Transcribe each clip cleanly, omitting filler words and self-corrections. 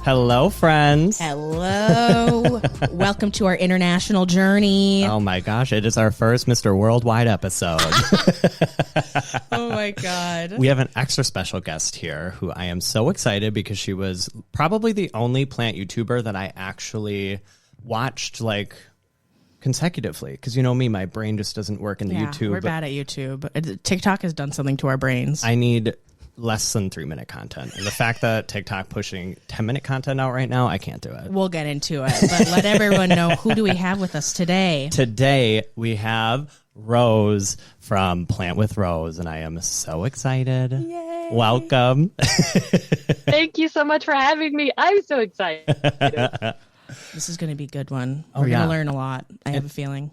Hello, friends. Hello. Welcome to our international journey. Oh my gosh, it is our first Mr. Worldwide episode. Oh my God. We have an extra special guest here who I am so excited because she was probably the only plant YouTuber that I actually watched like consecutively. Because you know me, my brain just doesn't work in the YouTube. We're bad at YouTube. TikTok has done something to our brains. I need less than 3-minute content. And the fact that TikTok pushing 10-minute content out right now, I can't do it. We'll get into it, but let everyone know, who do we have with us today? Today, we have Roos from Plant with Roos, and I am so excited. Yay. Welcome. Thank you so much for having me. I'm so excited. This is going to be a good one. We're going to learn a lot. I have a feeling.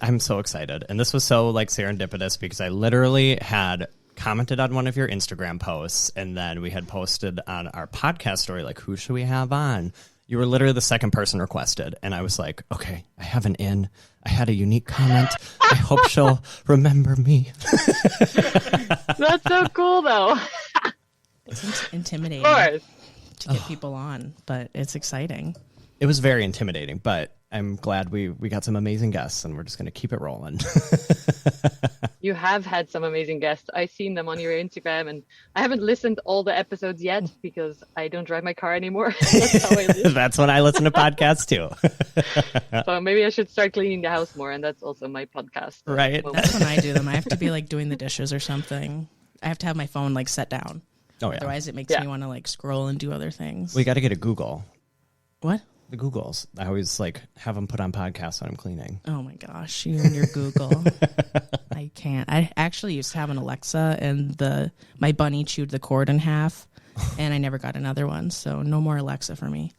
I'm so excited. And this was so like serendipitous because I literally had commented on one of your Instagram posts, and then we had posted on our podcast story, like, who should we have on? You were literally the second person requested, and I was like, okay, I have an in. I had a unique comment. I hope she'll remember me. That's so cool, though. It's intimidating Of course. to get people on, but it's exciting. It was very intimidating, but I'm glad we got some amazing guests, and we're just going to keep it rolling. You have had some amazing guests. I've seen them on your Instagram, and I haven't listened all the episodes yet because I don't drive my car anymore. That's how I live. That's when I listen to podcasts, too. So maybe I should start cleaning the house more, and that's also my podcast. Right. That's when I do them. I have to be like doing the dishes or something. I have to have my phone like set down. Oh, yeah. Otherwise, it makes me want to like scroll and do other things. We got to get a Google. What? The Googles. I always like have them put on podcasts when I'm cleaning. Oh my gosh, you and your Google. I can't. I actually used to have an Alexa, and my bunny chewed the cord in half, and I never got another one. So no more Alexa for me.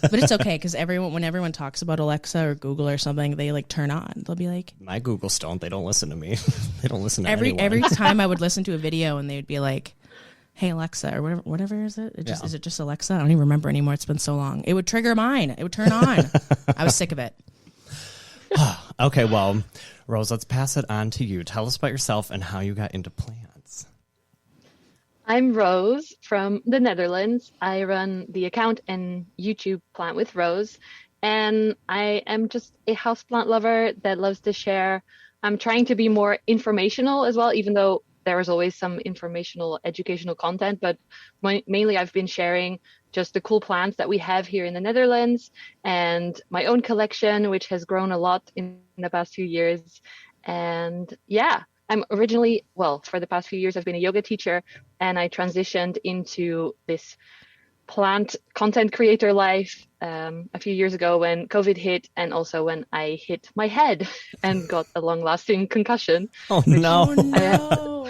But it's okay because when everyone talks about Alexa or Google or something, they like turn on. They'll be like, my Googles don't. They don't listen to me. They don't listen to anyone. Every time I would listen to a video, and they would be like, hey Alexa, or whatever is it? Is it just Alexa? I don't even remember anymore. It's been so long. It would trigger mine. It would turn on. I was sick of it. Okay, well, Roos, let's pass it on to you. Tell us about yourself and how you got into plants. I'm Roos from the Netherlands. I run the account and YouTube Plant with Roos, and I am just a houseplant lover that loves to share. I'm trying to be more informational as well, even though there is always some informational, educational content, but mainly I've been sharing just the cool plants that we have here in the Netherlands and my own collection, which has grown a lot in the past few years. And yeah, I'm originally, for the past few years, I've been a yoga teacher, and I transitioned into this plant content creator life a few years ago when COVID hit, and also when I hit my head and got a long-lasting concussion. Oh no!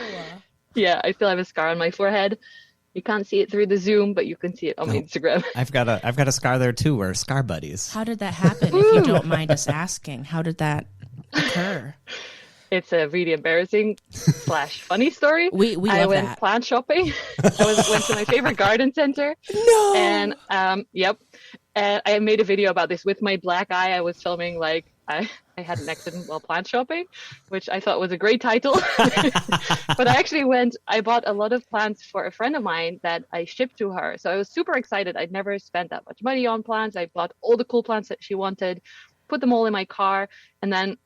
Yeah, I still have a scar on my forehead. You can't see it through the Zoom, but you can see it on my Instagram. I've got a scar there too. We're scar buddies. How did that happen? If you don't mind us asking, how did that occur? It's a really embarrassing / funny story. We love I went that. plant shopping. I went to my favorite garden center. No. And and I made a video about this with my black eye. I was filming like I had an accident while plant shopping, which I thought was a great title. But I bought a lot of plants for a friend of mine that I shipped to her. So I was super excited. I'd never spent that much money on plants. I bought all the cool plants that she wanted, put them all in my car, and then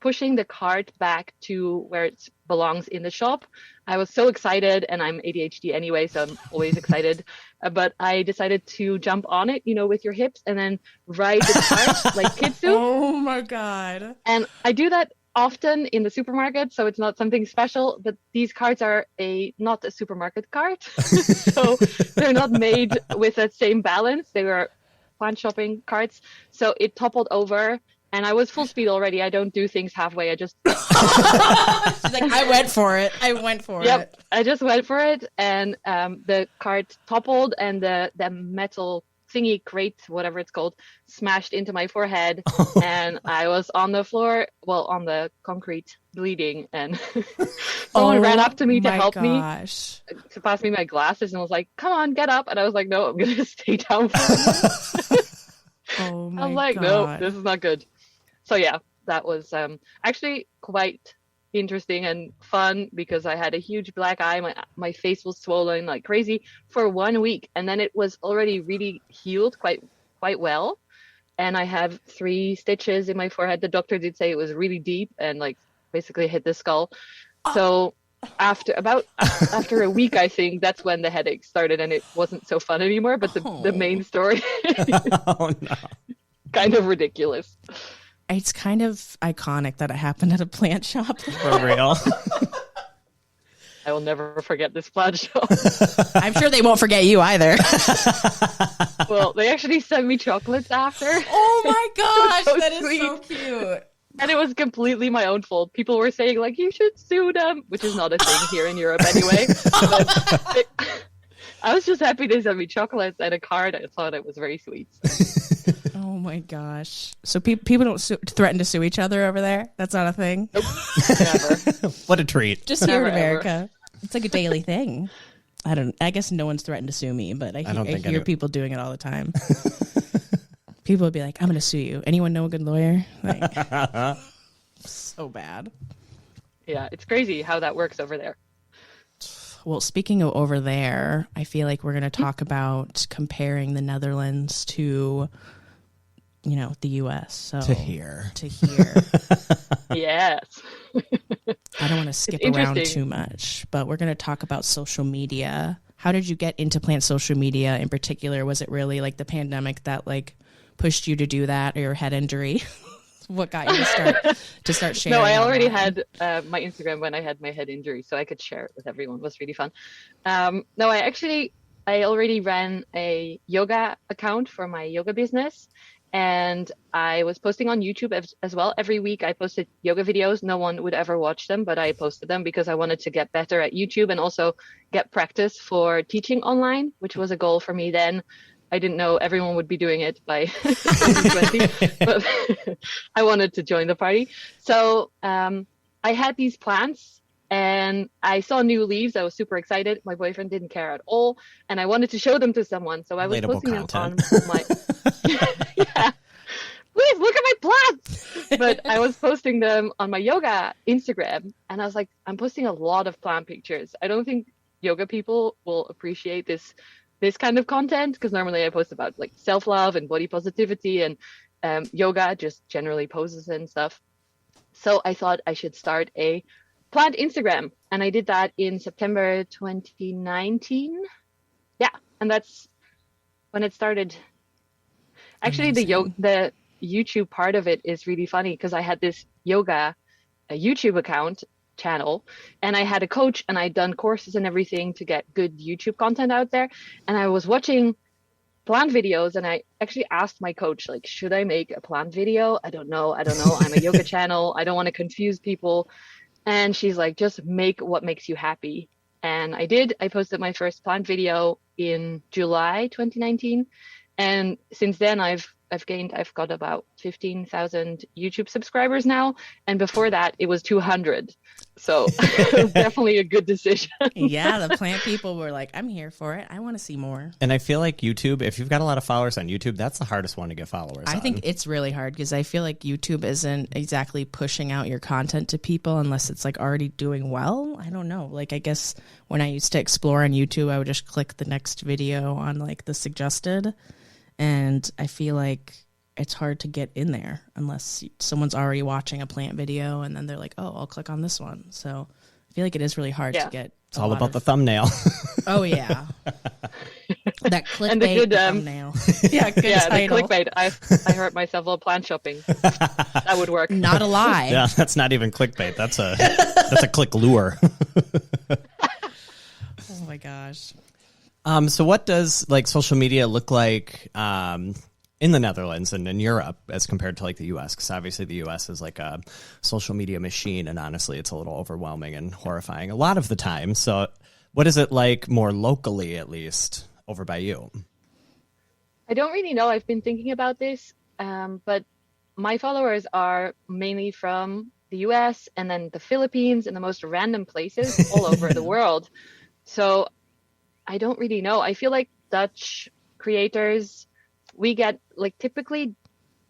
pushing the cart back to where it belongs in the shop. I was so excited, and I'm ADHD anyway, so I'm always excited. But I decided to jump on it, with your hips, and then ride the cart like kids do. Oh my God. And I do that often in the supermarket, so it's not something special, but these carts are not a supermarket cart. So they're not made with that same balance. They were plant shopping carts. So it toppled over. And I was full speed already. I don't do things halfway. I just... She's like, I went for it. Yep, I just went for it. And the cart toppled, and the metal thingy crate, whatever it's called, smashed into my forehead. And I was on the floor, on the concrete, bleeding. And someone ran up to me to help me, to pass me my glasses, and was like, come on, get up. And I was like, no, I'm going to stay down for a minute. Oh my I was like, God. no, this is not good. So yeah, that was actually quite interesting and fun because I had a huge black eye. My face was swollen like crazy for 1 week, and then it was already really healed quite well. And I have 3 stitches in my forehead. The doctor did say it was really deep and like basically hit the skull. So after a week, I think that's when the headache started, and it wasn't so fun anymore. But the main story, Oh no. kind of ridiculous. It's kind of iconic that it happened at a plant shop. For real. I will never forget this plant show. I'm sure they won't forget you either. Well, they actually sent me chocolates after. Oh my gosh, So that is sweet. so cute. And it was completely my own fault. People were saying, like, you should sue them, which is not a thing here in Europe anyway. But I was just happy they sent me chocolates and a card. I thought it was very sweet. Oh my gosh. So people don't threaten to sue each other over there? That's not a thing? Nope, never. What a treat. Just here in Never, America. It's like a daily thing. I guess no one's threatened to sue me, but I hear people doing it all the time. People would be like, I'm going to sue you. Anyone know a good lawyer? Like, so bad. Yeah, it's crazy how that works over there. Well, speaking of over there, I feel like we're going to talk about comparing the Netherlands to, the U.S. So To here. Yes. I don't want to skip around too much, but we're going to talk about social media. How did you get into plant social media in particular? Was it really like the pandemic that like pushed you to do that, or your head injury? What got you to start sharing? No, I already had my Instagram when I had my head injury, so I could share it with everyone. It was really fun. No, I already ran a yoga account for my yoga business, and I was posting on YouTube as well. Every week I posted yoga videos. No one would ever watch them, but I posted them because I wanted to get better at YouTube and also get practice for teaching online, which was a goal for me then. I didn't know everyone would be doing it by 2020, but I wanted to join the party. So I had these plants and I saw new leaves. I was super excited. My boyfriend didn't care at all. And I wanted to show them to someone. So I was posting them on my... Yeah. Please look at my plants. But I was posting them on my yoga Instagram. And I was like, I'm posting a lot of plant pictures. I don't think yoga people will appreciate this kind of content, because normally I post about like self-love and body positivity and yoga, just generally poses and stuff. So I thought I should start a plant Instagram, and I did that in September 2019. Yeah, and that's when it started. Actually, the YouTube part of it is really funny because I had this yoga YouTube account channel, and I had a coach, and I'd done courses and everything to get good YouTube content out there. And I was watching plant videos, and I actually asked my coach, like, should I make a plant video? I don't know. I'm a yoga channel. I don't want to confuse people. And she's like, just make what makes you happy. And I did. I posted my first plant video in July 2019. And since then I've got about 15,000 YouTube subscribers now. And before that it was 200. So it was definitely a good decision. Yeah, the plant people were like, I'm here for it. I want to see more. And I feel like YouTube, if you've got a lot of followers on YouTube, that's the hardest one to get followers I on. think it's really hard because I feel like YouTube isn't exactly pushing out your content to people unless it's like already doing well. I don't know. Like, I guess when I used to explore on YouTube, I would just click the next video on like the suggested. And I feel like it's hard to get in there unless someone's already watching a plant video and then they're like, oh, I'll click on this one. So I feel like it is really hard to get. It's all about the thumbnail. Oh, yeah. That clickbait thumbnail. Yeah, good title. The clickbait. I hurt myself while plant shopping. That would work. Not a lie. Yeah, that's not even clickbait. That's a click lure. Oh, my gosh. So what does like social media look like in the Netherlands and in Europe as compared to like the US? Because obviously the US is like a social media machine, and honestly, it's a little overwhelming and horrifying a lot of the time. So what is it like more locally, at least, over by you? I don't really know. I've been thinking about this, but my followers are mainly from the US and then the Philippines and the most random places all over the world. So I don't really know. I feel like Dutch creators, we get like typically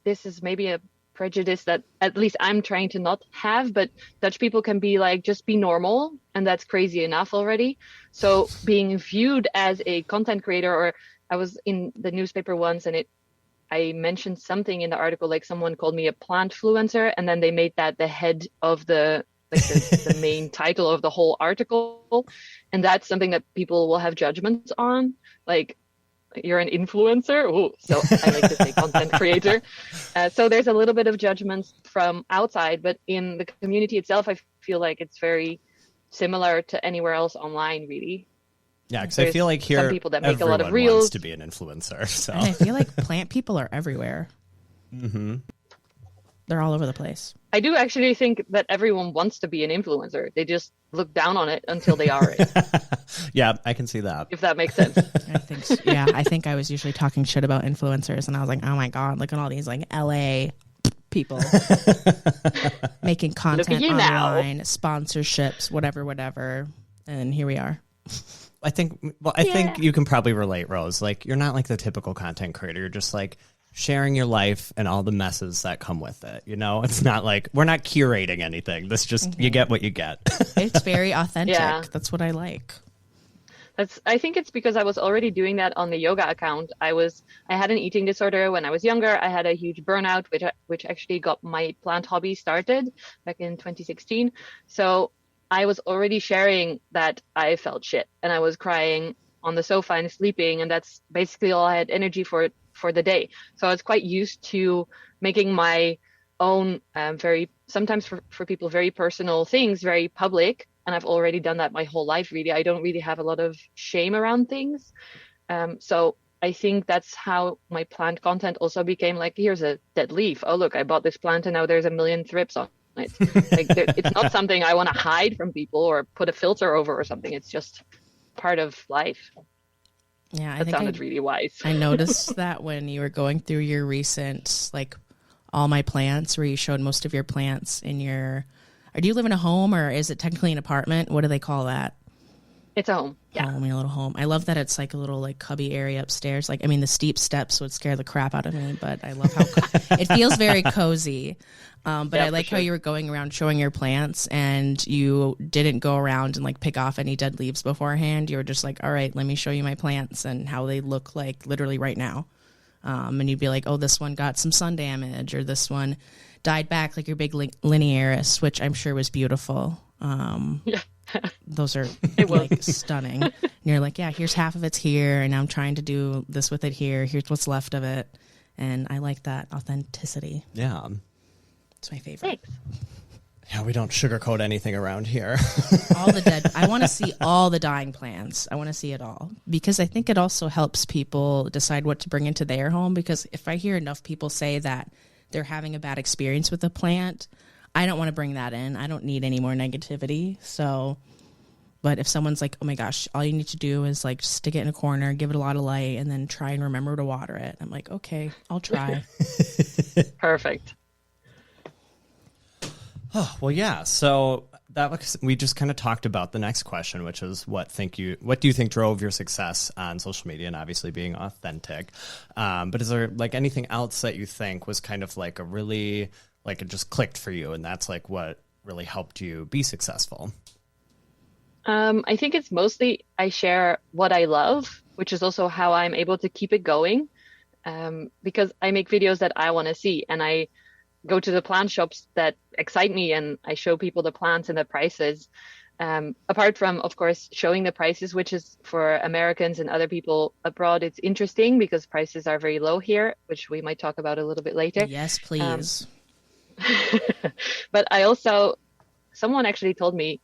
this is maybe a prejudice that at least I'm trying to not have, but Dutch people can be like, just be normal, and that's crazy enough already. So being viewed as a content creator, or I was in the newspaper once and I mentioned something in the article, like someone called me a plant fluencer, and then they made that the head of the main title of the whole article. And that's something that people will have judgments on. Like, you're an influencer. Ooh, so I like to say content creator. So there's a little bit of judgments from outside, but in the community itself, I feel like it's very similar to anywhere else online, really. Yeah, because I feel like here some people that make a lot of everyone reels wants to be an influencer. So And I feel like plant people are everywhere. Mm-hmm. They're all over the place. I do actually think that everyone wants to be an influencer. They just look down on it until they are it. Yeah, I can see that. If that makes sense. I think so. Yeah, I think I was usually talking shit about influencers, and I was like, oh my God, look at all these like LA people making content online, sponsorships, whatever. And here we are. I think you can probably relate, Rose. Like, you're not like the typical content creator. You're just like sharing your life and all the messes that come with it. You know, it's not like we're not curating anything. This just you get what you get. It's very authentic. Yeah. That's what I like. I think it's because I was already doing that on the yoga account. I had an eating disorder when I was younger. I had a huge burnout, which actually got my plant hobby started back in 2016. So I was already sharing that I felt shit and I was crying on the sofa and sleeping, and that's basically all I had energy for the day. So I was quite used to making my own sometimes for people, very personal things very public. And I've already done that my whole life, really. I don't really have a lot of shame around things. So I think that's how my plant content also became like, here's a dead leaf. Oh, look, I bought this plant and now there's a million thrips on it. Like, it's not something I want to hide from people or put a filter over or something. It's just part of life. Yeah, that sounded really wise. I noticed that when you were going through your recent, like, all my plants, where you showed most of your plants in your... Or do you live in a home, or is it technically an apartment? What do they call that? It's a home. Yeah. Home, your little home. I love that it's like a little like cubby area upstairs. Like, I mean, the steep steps would scare the crap out of me, but I love how it feels very cozy. But yeah, I like how you were going around showing your plants, and you didn't go around and like pick off any dead leaves beforehand. You were just like, all right, let me show you my plants and how they look like literally right now. And you'd be like, oh, this one got some sun damage, or this one died back like your big linearis, which I'm sure was beautiful. Yeah. Those are like stunning. And you're like, yeah, here's half of it's here, and I'm trying to do this with it here. Here's what's left of it. And I like that authenticity. Yeah. It's my favorite. Thanks. Yeah, we don't sugarcoat anything around here. All the dead. I want to see all the dying plants. I want to see it all, because I think it also helps people decide what to bring into their home. Because if I hear enough people say that they're having a bad experience with a plant, I don't want to bring that in. I don't need any more negativity. So, but if someone's like, oh my gosh, all you need to do is like stick it in a corner, give it a lot of light, and then try and remember to water it. I'm like, okay, I'll try. Perfect. Oh, well, yeah. So we just kind of talked about the next question, which is what do you think drove your success on social media, and obviously being authentic. But is there like anything else that you think was kind of like it just clicked for you, and that's like what really helped you be successful? I think it's mostly I share what I love, which is also how I'm able to keep it going. Because I make videos that I want to see, and I go to the plant shops that excite me, and I show people the plants and the prices. Apart from, of course, showing the prices, which is for Americans and other people abroad, it's interesting because prices are very low here, which we might talk about a little bit later. Yes, please. But someone actually told me,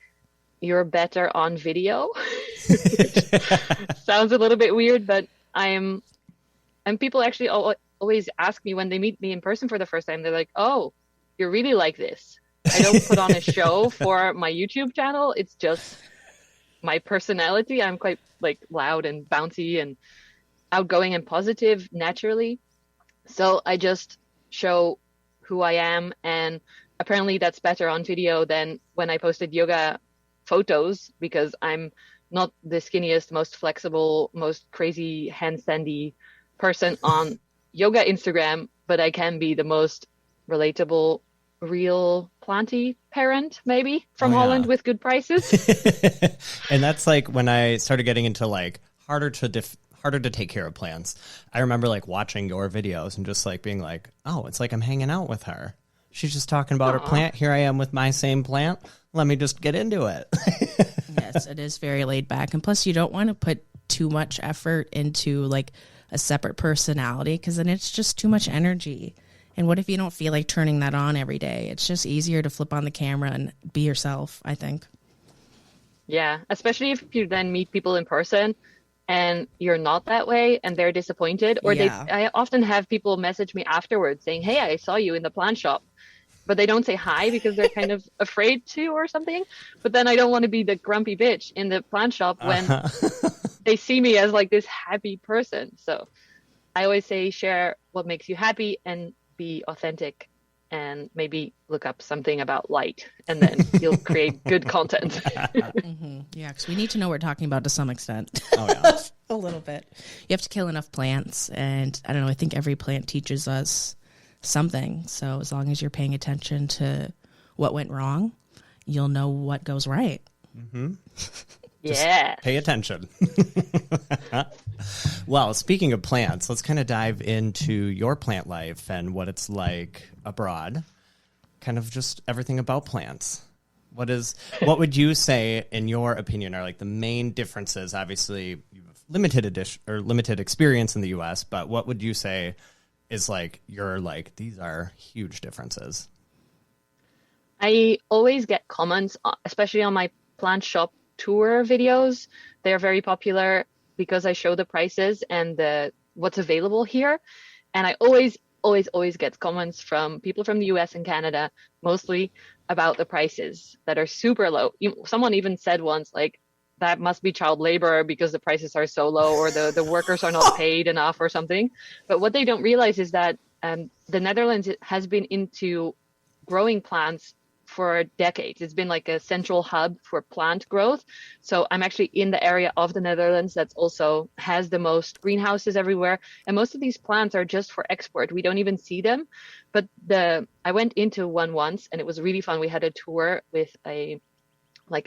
you're better on video. Sounds a little bit weird, but and people actually always ask me when they meet me in person for the first time, they're like, oh, you're really like this. I don't put on a show for my YouTube channel. It's just my personality. I'm quite like loud and bouncy and outgoing and positive naturally. So I just show who I am. And apparently that's better on video than when I posted yoga photos, because I'm not the skinniest, most flexible, most crazy handstandy person on yoga Instagram, but I can be the most relatable, real planty parent, maybe from Oh, yeah. Holland with good prices. And that's like when I started getting into like harder to take care of plants. I remember like watching your videos and just like being like, oh, it's like I'm hanging out with her. She's just talking about her plant. Here I am with my same plant. Let me just get into it. Yes, it is very laid back. And plus, you don't want to put too much effort into like a separate personality, because then it's just too much energy. And what if you don't feel like turning that on every day? It's just easier to flip on the camera and be yourself, I think. Yeah, especially if you then meet people in person and you're not that way and they're disappointed. Or Yeah. I often have people message me afterwards saying, hey, I saw you in the plant shop. But they don't say hi because they're kind of afraid to or something. But then I don't want to be the grumpy bitch in the plant shop when they see me as like this happy person. So I always say share what makes you happy and be authentic, and maybe look up something about light, and then you'll create good content. Yeah, because we need to know what we're talking about to some extent. Oh, yeah. A little bit. You have to kill enough plants. And I don't know, I think every plant teaches us something. So as long as you're paying attention to what went wrong, you'll know what goes right. Yeah. Pay attention. Well, speaking of plants, let's kind of dive into your plant life and what it's like abroad. Kind of just everything about plants. What would you say, in your opinion, are like the main differences? Obviously, you have limited experience in the U.S., but what would you say is like these are huge differences? I always get comments, especially on my plant shop tour videos. They're very popular because I show the prices and what's available here. And I always get comments from people from the US and Canada, mostly, about the prices that are super low. Someone even said once, like, that must be child labor because the prices are so low, or the workers are not paid enough or something. But what they don't realize is that the Netherlands has been into growing plants for decades. It's been like a central hub for plant growth. So I'm actually in the area of the Netherlands that's also has the most greenhouses everywhere. And most of these plants are just for export. We don't even see them. But I went into one once and it was really fun. We had a tour with a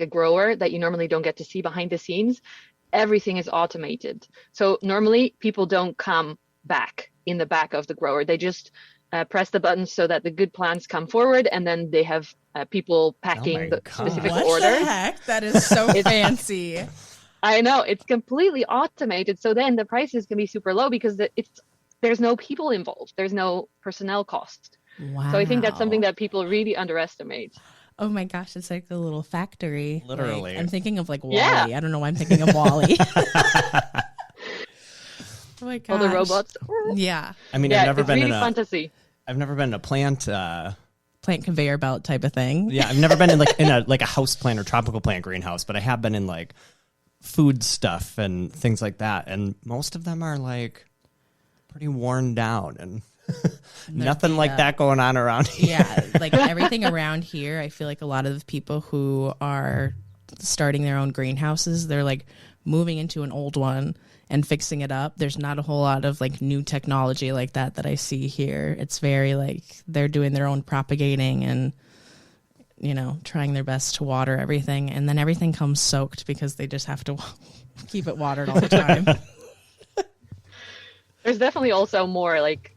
grower that you normally don't get to see behind the scenes. Everything is automated. So normally people don't come back in the back of the grower. They just press the buttons so that the good plants come forward, and then they have people packing the specific What orders. the heck? That is so fancy. I know, it's completely automated. So then the prices can be super low because there's no people involved. There's no personnel cost. Wow. So I think that's something that people really underestimate. Oh my gosh, it's like a little factory. Literally. Like, I'm thinking of like Wally. Yeah. I don't know why I'm thinking of Wally. Oh my gosh. All the robots. Yeah. I mean, Yeah, I've never it's been really in fun to see. I've never been in a plant. Plant conveyor belt type of thing. Yeah, I've never been in a house plant or tropical plant greenhouse, but I have been in like food stuff and things like that, and most of them are like pretty worn down and nothing like that going on around here. Yeah, like everything around here, I feel like a lot of the people who are starting their own greenhouses, they're like moving into an old one and fixing it up. There's not a whole lot of like new technology like that I see here. It's very like they're doing their own propagating and, trying their best to water everything. And then everything comes soaked because they just have to keep it watered all the time. There's definitely also more like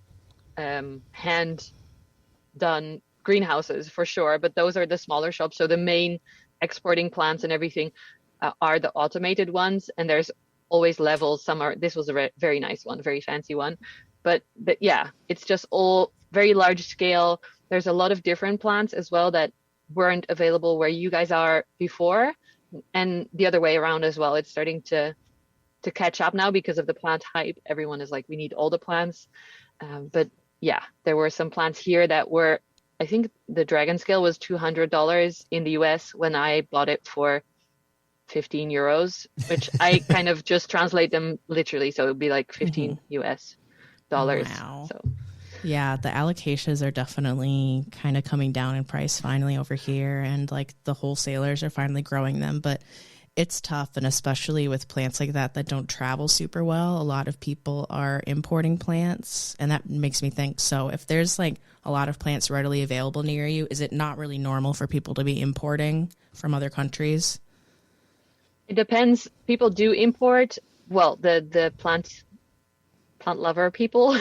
hand done greenhouses for sure, but those are the smaller shops. So the main exporting plants and everything are the automated ones, and there's always levels. This was a very nice one, very fancy one, but yeah, it's just all very large scale. There's a lot of different plants as well that weren't available where you guys are before, and the other way around as well. It's starting to catch up now because of the plant hype. Everyone is like, we need all the plants, but yeah, there were some plants here that were, I think the dragon scale was $200 in the US when I bought it for 15 euros, which I kind of just translate them literally. So it would be like 15 US dollars. Wow. So Yeah, the alocasias are definitely kind of coming down in price finally over here, and like the wholesalers are finally growing them. But It's tough, and especially with plants like that don't travel super well. A lot of people are importing plants, and that makes me think, so if there's like a lot of plants readily available near you, is it not really normal for people to be importing from other countries? It depends. People do import, well, the plant lover people,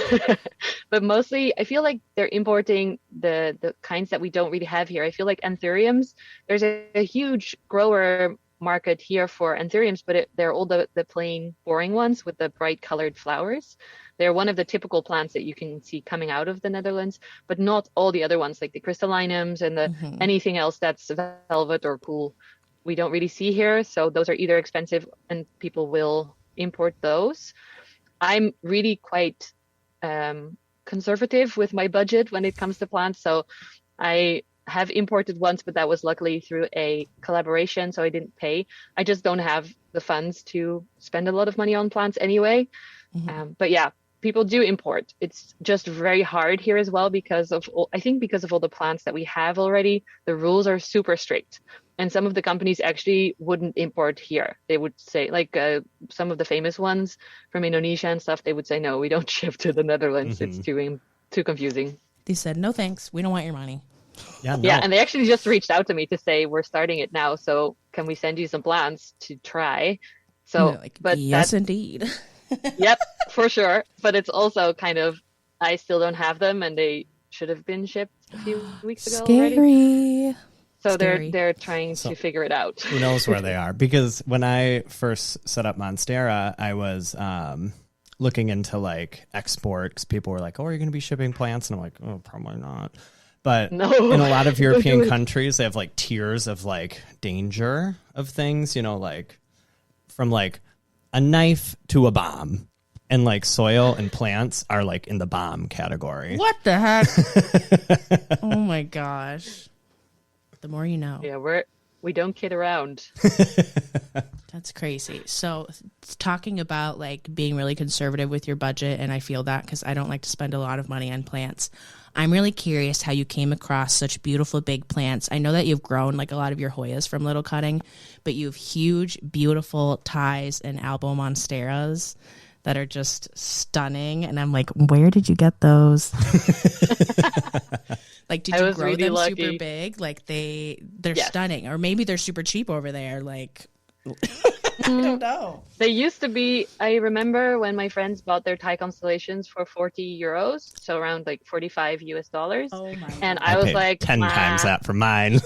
but mostly I feel like they're importing the kinds that we don't really have here. I feel like anthuriums, there's a huge grower market here for anthuriums, but they're all the plain boring ones with the bright colored flowers. They're one of the typical plants that you can see coming out of the Netherlands, but not all the other ones like the crystallinums and the anything else that's velvet or cool. We don't really see here, so those are either expensive and people will import those. I'm really quite conservative with my budget when it comes to plants, so I have imported once, but that was luckily through a collaboration, so I didn't pay. I just don't have the funds to spend a lot of money on plants anyway. But yeah, people do import. It's just very hard here as well because of all the plants that we have already, the rules are super strict. And some of the companies actually wouldn't import here. They would say, like some of the famous ones from Indonesia and stuff, they would say, no, we don't ship to the Netherlands. It's too confusing. They said, no thanks, we don't want your money. Yeah, no. Yeah, and they actually just reached out to me to say, we're starting it now, so can we send you some plants to try? So, like, but yes, indeed. Yep, for sure. But it's also kind of, I still don't have them, and they should have been shipped a few weeks ago already. So Scary. they're trying to figure it out. Who knows where they are? Because when I first set up Monstera, I was looking into like export, because people were like, "Oh, are you going to be shipping plants?" And I'm like, "Oh, probably not." But No. in a lot of European countries, they have like tiers of like danger of things, you know, like from like a knife to a bomb. And like soil and plants are like in the bomb category. What the heck? Oh my gosh. The more you know. Yeah, we don't kid around. That's crazy. So talking about like being really conservative with your budget, and I feel that because I don't like to spend a lot of money on plants. I'm really curious how you came across such beautiful big plants. I know that you've grown like a lot of your Hoyas from little cutting, but you have huge, beautiful Thais and Albo Monsteras that are just stunning. And I'm like, where did you get those? Like, did you grow them super big? Like they're stunning, or maybe they're super cheap over there. Like, I don't know. They used to be, I remember when my friends bought their Thai constellations for 40 euros, so around like $45 US. Oh my and God. I was like 10 times that for mine.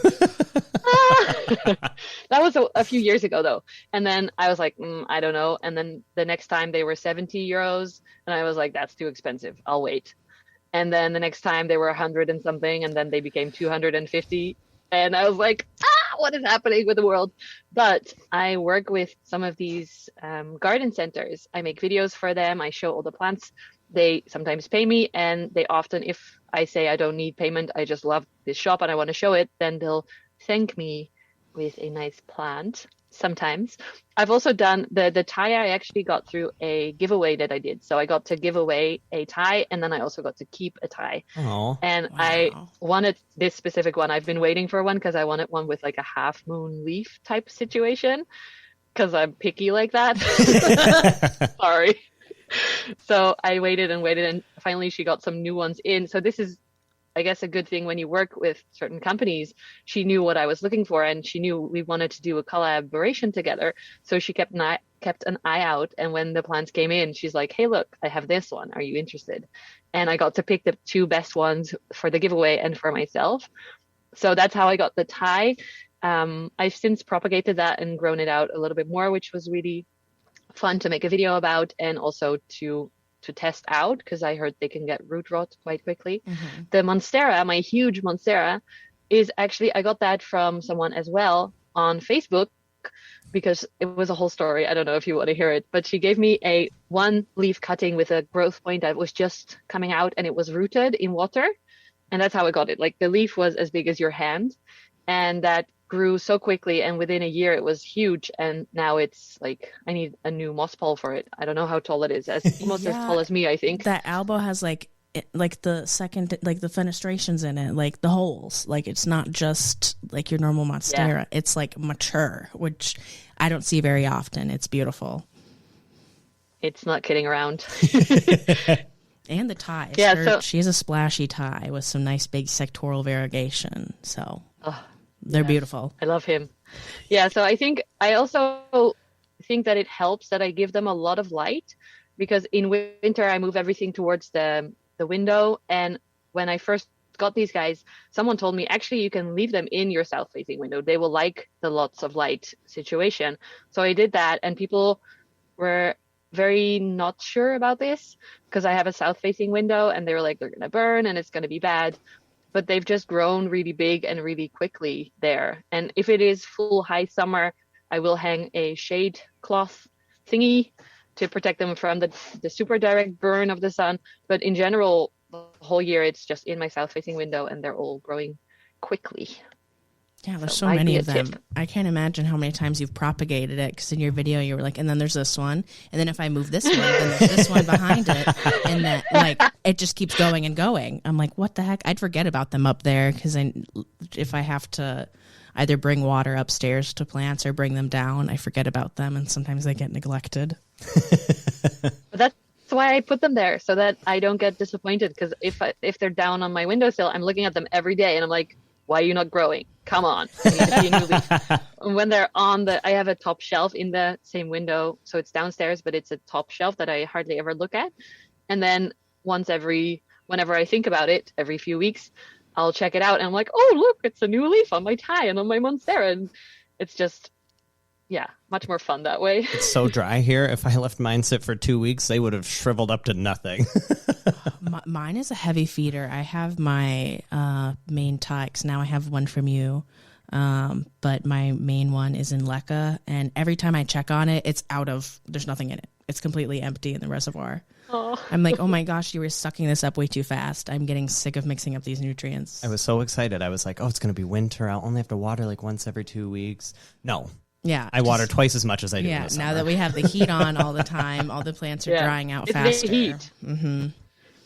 That was a few years ago though. And then I was like, I don't know. And then the next time they were 70 euros, and I was like, that's too expensive. I'll wait. And then the next time they were 100 and something, and then they became 250. And I was like, what is happening with the world? But I work with some of these garden centers. I make videos for them. I show all the plants. They sometimes pay me, and they often, if I say I don't need payment, I just love this shop and I want to show it, then they'll thank me with a nice plant. Sometimes I've also done the Thai. I actually got through a giveaway that I did. So I got to give away a Thai, and then I also got to keep a Thai. Oh, and wow. I wanted this specific one. I've been waiting for one because I wanted one with like a half moon leaf type situation, because I'm picky like that. Sorry. So I waited and waited, and finally she got some new ones in. So this is, I guess, a good thing when you work with certain companies. She knew what I was looking for, and she knew we wanted to do a collaboration together. So she kept an eye out. And when the plants came in, she's like, hey, look, I have this one. Are you interested? And I got to pick the two best ones for the giveaway and for myself. So that's how I got the Thai. I've since propagated that and grown it out a little bit more, which was really fun to make a video about, and also to test out, because I heard they can get root rot quite quickly. Mm-hmm. The Monstera, my huge Monstera, is actually, I got that from someone as well on Facebook, because it was a whole story. I don't know if you want to hear it, but she gave me a one leaf cutting with a growth point that was just coming out, and it was rooted in water. And that's how I got it. Like, the leaf was as big as your hand, and that grew so quickly, and within a year it was huge, and now it's like I need a new moss pole for it. I don't know how tall it is, almost as tall as me, I think. That Albo has like like the second, like the fenestrations in it, like the holes, like it's not just like your normal monstera. It's like mature, which I don't see very often. It's beautiful. It's not kidding around. And the ties. Yeah, she has a splashy tie with some nice big sectoral variegation. So they're beautiful. I love him. Yeah, so I also think that it helps that I give them a lot of light, because in winter I move everything towards the window. And when I first got these guys, someone told me, actually, you can leave them in your south-facing window. They will like the lots of light situation. So I did that, and people were very not sure about this because I have a south-facing window, and they were like, they're going to burn and it's going to be bad. But they've just grown really big and really quickly there. And if it is full high summer, I will hang a shade cloth thingy to protect them from the super direct burn of the sun. But in general, the whole year, it's just in my south-facing window, and they're all growing quickly. Yeah, there's so many of them. I can't imagine how many times you've propagated it, because in your video you were like, and then there's this one, and then if I move this one, then there's this one behind it, and that, like, it just keeps going and going. I'm like, what the heck? I'd forget about them up there, because if I have to either bring water upstairs to plants or bring them down, I forget about them, and sometimes they get neglected. That's why I put them there, so that I don't get disappointed, because if they're down on my windowsill, I'm looking at them every day, and I'm like, why are you not growing? Come on. I need to be a new leaf. And when they're I have a top shelf in the same window. So it's downstairs, but it's a top shelf that I hardly ever look at. And then whenever I think about it, every few weeks, I'll check it out. And I'm like, oh, look, it's a new leaf on my tie and on my monstera. And it's just, much more fun that way. It's so dry here. If I left mine sit for 2 weeks, they would have shriveled up to nothing. Mine is a heavy feeder. I have my main tie, 'cause now I have one from you, but my main one is in Leca, and every time I check on it, there's nothing in it. It's completely empty in the reservoir. Oh. I'm like, oh my gosh, you were sucking this up way too fast. I'm getting sick of mixing up these nutrients. I was so excited. I was like, oh, it's going to be winter. I'll only have to water like once every 2 weeks. No. Yeah, I water twice as much as I do. Yeah, now that we have the heat on all the time, all the plants are drying out faster. The heat. Mm-hmm.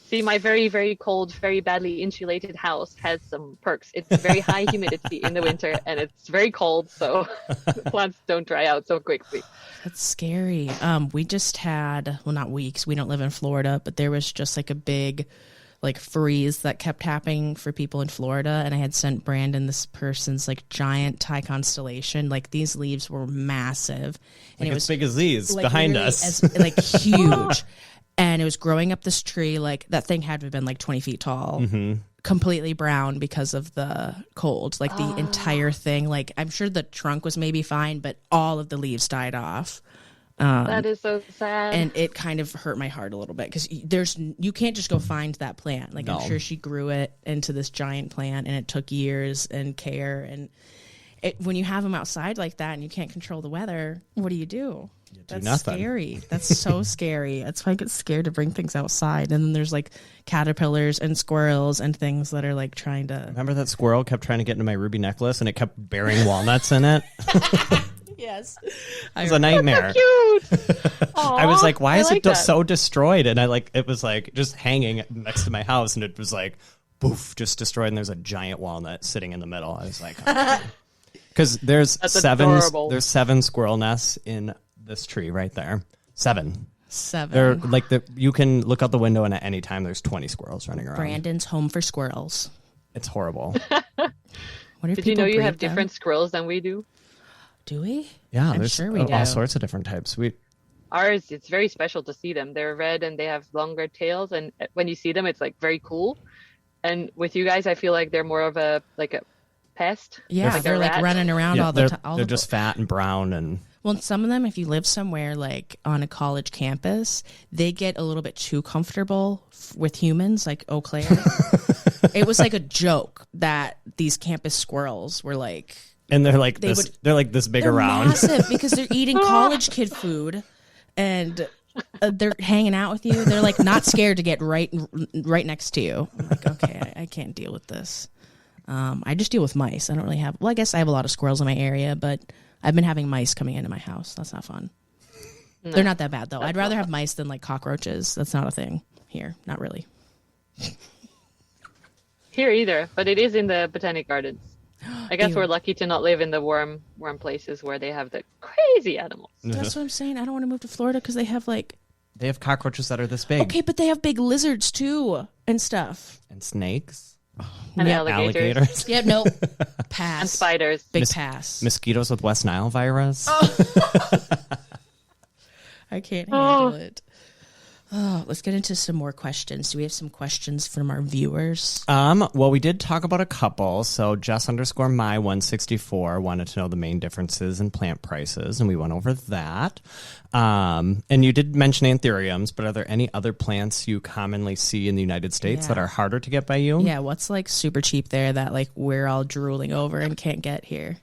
See, my very, very cold, very badly insulated house has some perks. It's very high humidity in the winter, and it's very cold, so the plants don't dry out so quickly. That's scary. We just had, well, not weeks. We don't live in Florida, but there was just like a big freeze that kept happening for people in Florida, and I had sent Brandon this person's giant tie constellation. These leaves were massive, and it was big as these behind us, huge. And it was growing up this tree. That thing had to have been 20 feet tall, completely brown because of the cold. The entire thing. I'm sure the trunk was maybe fine, but all of the leaves died off. That is so sad. And it kind of hurt my heart a little bit, because you can't just go find that plant. No. I'm sure she grew it into this giant plant, and it took years and care. And when you have them outside like that and you can't control the weather, what do you do? That's nothing. Scary. That's so scary. That's why I get scared to bring things outside. And then there's caterpillars and squirrels and things that are trying to. Remember that squirrel kept trying to get into my ruby necklace, and it kept bearing walnuts in it? Yes. It was a nightmare. So cute. I was like, why is it so destroyed? And it was just hanging next to my house, and it was boof, just destroyed. And there's a giant walnut sitting in the middle. I was like, because there's adorable. There's 7 squirrel nests in this tree right there. 7. They're you can look out the window, and at any time there's 20 squirrels running around. Brandon's home for squirrels. It's horrible. Did you know you have different squirrels than we do? Do we? Yeah, I'm there's sure we do. All sorts of different types. Ours, it's very special to see them. They're red and they have longer tails, and when you see them, it's very cool. And with you guys, I feel like they're more of a pest. Yeah, they're running around all the time. They're just fat and brown and. Well, some of them, if you live somewhere on a college campus, they get a little bit too comfortable with humans, like Eau Claire. It was a joke that these campus squirrels were and they're they're this big around. Massive, because they're eating college kid food, and they're hanging out with you. They're not scared to get right next to you. I'm okay, I can't deal with this. I just deal with mice. I don't really have. Well, I guess I have a lot of squirrels in my area, but I've been having mice coming into my house. That's not fun. No, they're not that bad though. I'd rather have mice than cockroaches. That's not a thing here. Not really. Here either, but it is in the Botanic Gardens. I guess Ew. we're lucky to not live in the warm places where they have the crazy animals. That's what I'm saying. I don't want to move to Florida because they have like. They have cockroaches that are this big. Okay, but they have big lizards too and stuff. And snakes. And Yeah, alligators. Yeah, no. Pass. And spiders. Big pass. Mosquitoes with West Nile virus. I can't handle it. Oh, let's get into some more questions. Do we have some questions from our viewers? Well, we did talk about a couple. So Jess_my164 wanted to know the main differences in plant prices, and we went over that. And you did mention anthuriums, but are there any other plants you commonly see in the United States that are harder to get by you? Yeah, what's like super cheap there that like we're all drooling over and can't get here?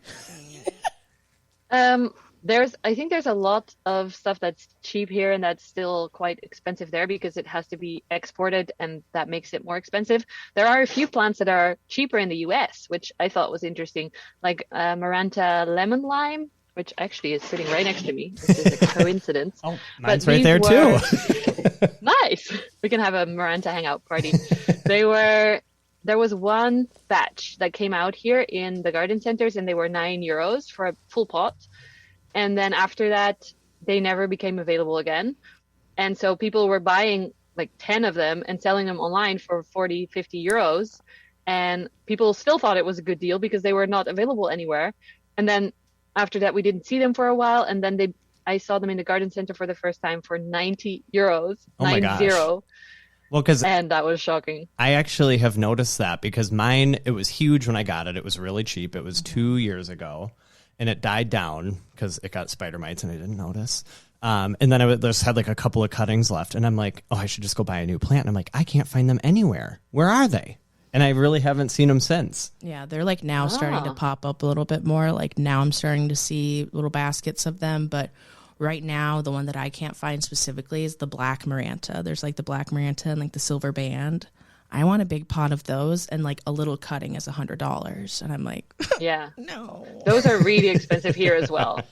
I think there's a lot of stuff that's cheap here and that's still quite expensive there because it has to be exported and that makes it more expensive. There are a few plants that are cheaper in the US, which I thought was interesting, like Maranta lemon lime, which actually is sitting right next to me, which is a coincidence. Oh, mine's right there too. Nice. We can have a Maranta hangout party. There was one batch that came out here in the garden centers and they were €9 for a full pot. And then after that, they never became available again. And so people were buying like 10 of them and selling them online for 40, 50 euros. And people still thought it was a good deal because they were not available anywhere. And then after that, we didn't see them for a while. And then I saw them in the garden center for the first time for 90 euros. Oh my gosh. 90. Well, and that was shocking. I actually have noticed that because mine, it was huge when I got it. It was really cheap. It was 2 years ago. And it died down because it got spider mites and I didn't notice. And then I just had like a couple of cuttings left. And I'm like, oh, I should just go buy a new plant. And I'm like, I can't find them anywhere. Where are they? And I really haven't seen them since. Yeah, they're like now starting to pop up a little bit more. Like now I'm starting to see little baskets of them. But right now, the one that I can't find specifically is the black Maranta. There's like the black Maranta and like the silver band. I want a big pot of those and like a little cutting is $100. And I'm like, yeah, no. Those are really expensive here as well.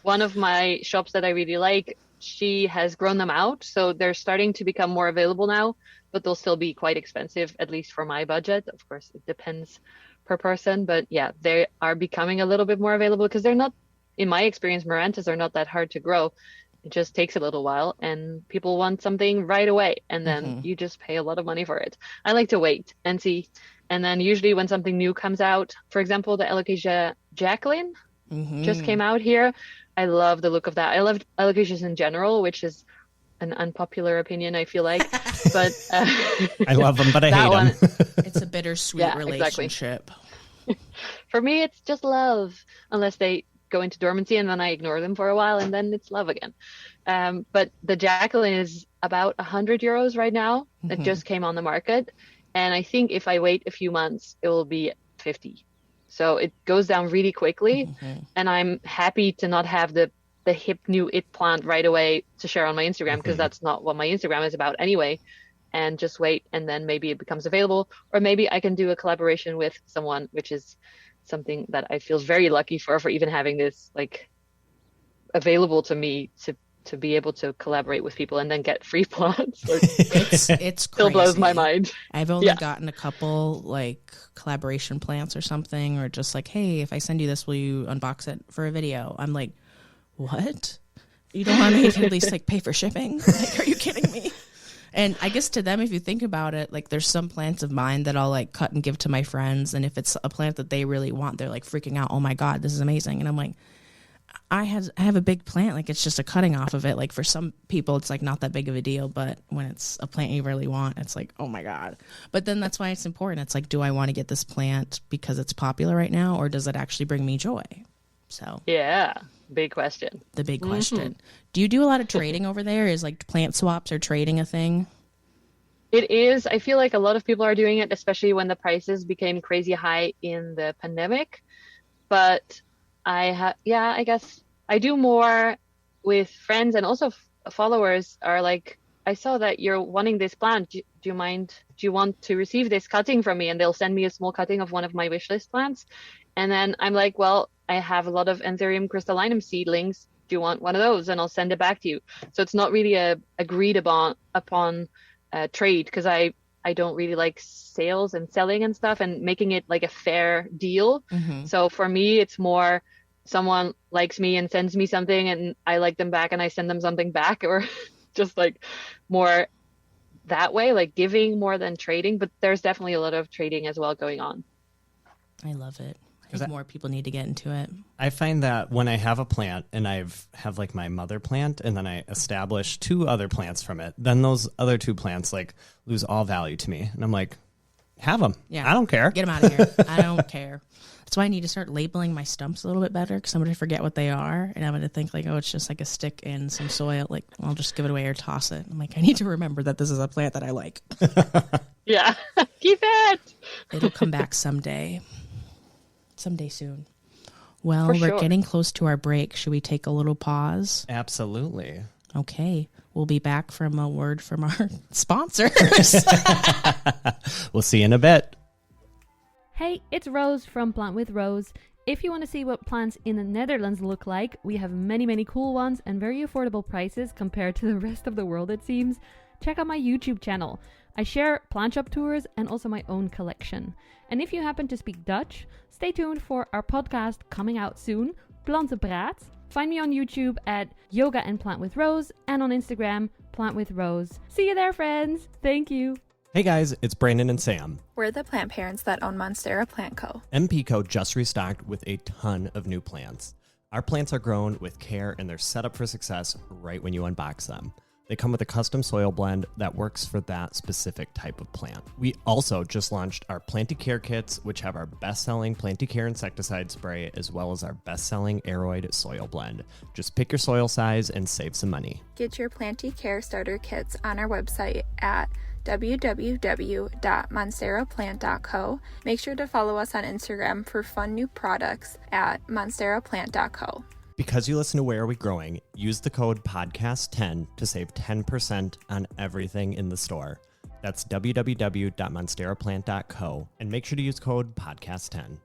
One of my shops that I really like, she has grown them out. So they're starting to become more available now, but they'll still be quite expensive, at least for my budget. Of course, it depends per person. But yeah, they are becoming a little bit more available because they're not, in my experience, Marantas are not that hard to grow. It just takes a little while and people want something right away and then you just pay a lot of money for it. I like to wait and see. And then usually when something new comes out, for example, the Alocasia Jacqueline just came out here. I love the look of that. I love alocasias in general, which is an unpopular opinion, I feel like. But I love them, but I hate them. It's a bittersweet relationship. Exactly. For me, it's just love, unless they go into dormancy and then I ignore them for a while and then it's love again. But the Jacqueline is about €100 right now. It just came on the market. And I think if I wait a few months, it will be 50. So it goes down really quickly. And I'm happy to not have the hip new it plant right away to share on my Instagram because that's not what my Instagram is about anyway. And just wait and then maybe it becomes available. Or maybe I can do a collaboration with someone, which is something that I feel very lucky for even having this like available to me to be able to collaborate with people and then get free plants. It's still blows my mind. I've only gotten a couple like collaboration plants or something, or just like, hey, if I send you this, will you unbox it for a video? I'm like, what? You don't want me to at least like pay for shipping? Like, are you kidding me? And I guess to them, if you think about it, like there's some plants of mine that I'll like cut and give to my friends. And if it's a plant that they really want, they're like freaking out. Oh my God, this is amazing. And I'm like, I have a big plant. Like it's just a cutting off of it. Like for some people, it's like not that big of a deal. But when it's a plant you really want, it's like, oh my God. But then that's why it's important. It's like, do I want to get this plant because it's popular right now? Or does it actually bring me joy? So yeah, big question. The big question. Do you do a lot of trading over there? Is like plant swaps or trading a thing? It is. I feel like a lot of people are doing it, especially when the prices became crazy high in the pandemic. But I guess I do more with friends, and also followers are like, I saw that you're wanting this plant. Do you mind? Do you want to receive this cutting from me? And they'll send me a small cutting of one of my wishlist plants. And then I'm like, well, I have a lot of Anthurium crystallinum seedlings. Do you want one of those? And I'll send it back to you. So it's not really a agreed upon trade, because I I don't really like sales and selling and stuff and making it like a fair deal. So for me, it's more someone likes me and sends me something and I like them back and I send them something back, or just like more that way, like giving more than trading. But there's definitely a lot of trading as well going on. I love it. I think more people need to get into it. I find that when I have a plant and have like my mother plant and then I establish 2 other plants from it, then those other 2 plants like lose all value to me. And I'm like, have them. Yeah. I don't care. Get them out of here. I don't care. That's why I need to start labeling my stumps a little bit better, because I'm going to forget what they are. And I'm going to think like, oh, it's just like a stick in some soil. Like, I'll just give it away or toss it. I'm like, I need to remember that this is a plant that I like. Yeah. Keep it. It'll come back someday. Someday soon. Well, For we're sure. getting close to our break. Should we take a little pause? Absolutely. Okay. We'll be back from a word from our sponsors. We'll see you in a bit. Hey, it's Roos from Plant with Roos. If you want to see what plants in the Netherlands look like, we have many cool ones and very affordable prices compared to the rest of the world, it seems. Check out my YouTube channel. I share plant shop tours and also my own collection. And if you happen to speak Dutch, stay tuned for our podcast coming out soon, Plantenpraat. Find me on YouTube at Yoga and Plant with Roos and on Instagram, Plant with Roos. See you there, friends. Thank you. Hey guys, it's Brandon and Sam. We're the plant parents that own Monstera Plant Co. MP Co. just restocked with a ton of new plants. Our plants are grown with care and they're set up for success right when you unbox them. They come with a custom soil blend that works for that specific type of plant. We also just launched our Planty Care kits, which have our best-selling Planty Care insecticide spray, as well as our best-selling Aeroid soil blend. Just pick your soil size and save some money. Get your Planty Care starter kits on our website at www.monsteraplant.co. Make sure to follow us on Instagram for fun new products at monsteraplant.co. Because you listen to Where Are We Growing, use the code PODCAST10 to save 10% on everything in the store. That's www.monsteraplant.co, and make sure to use code PODCAST10.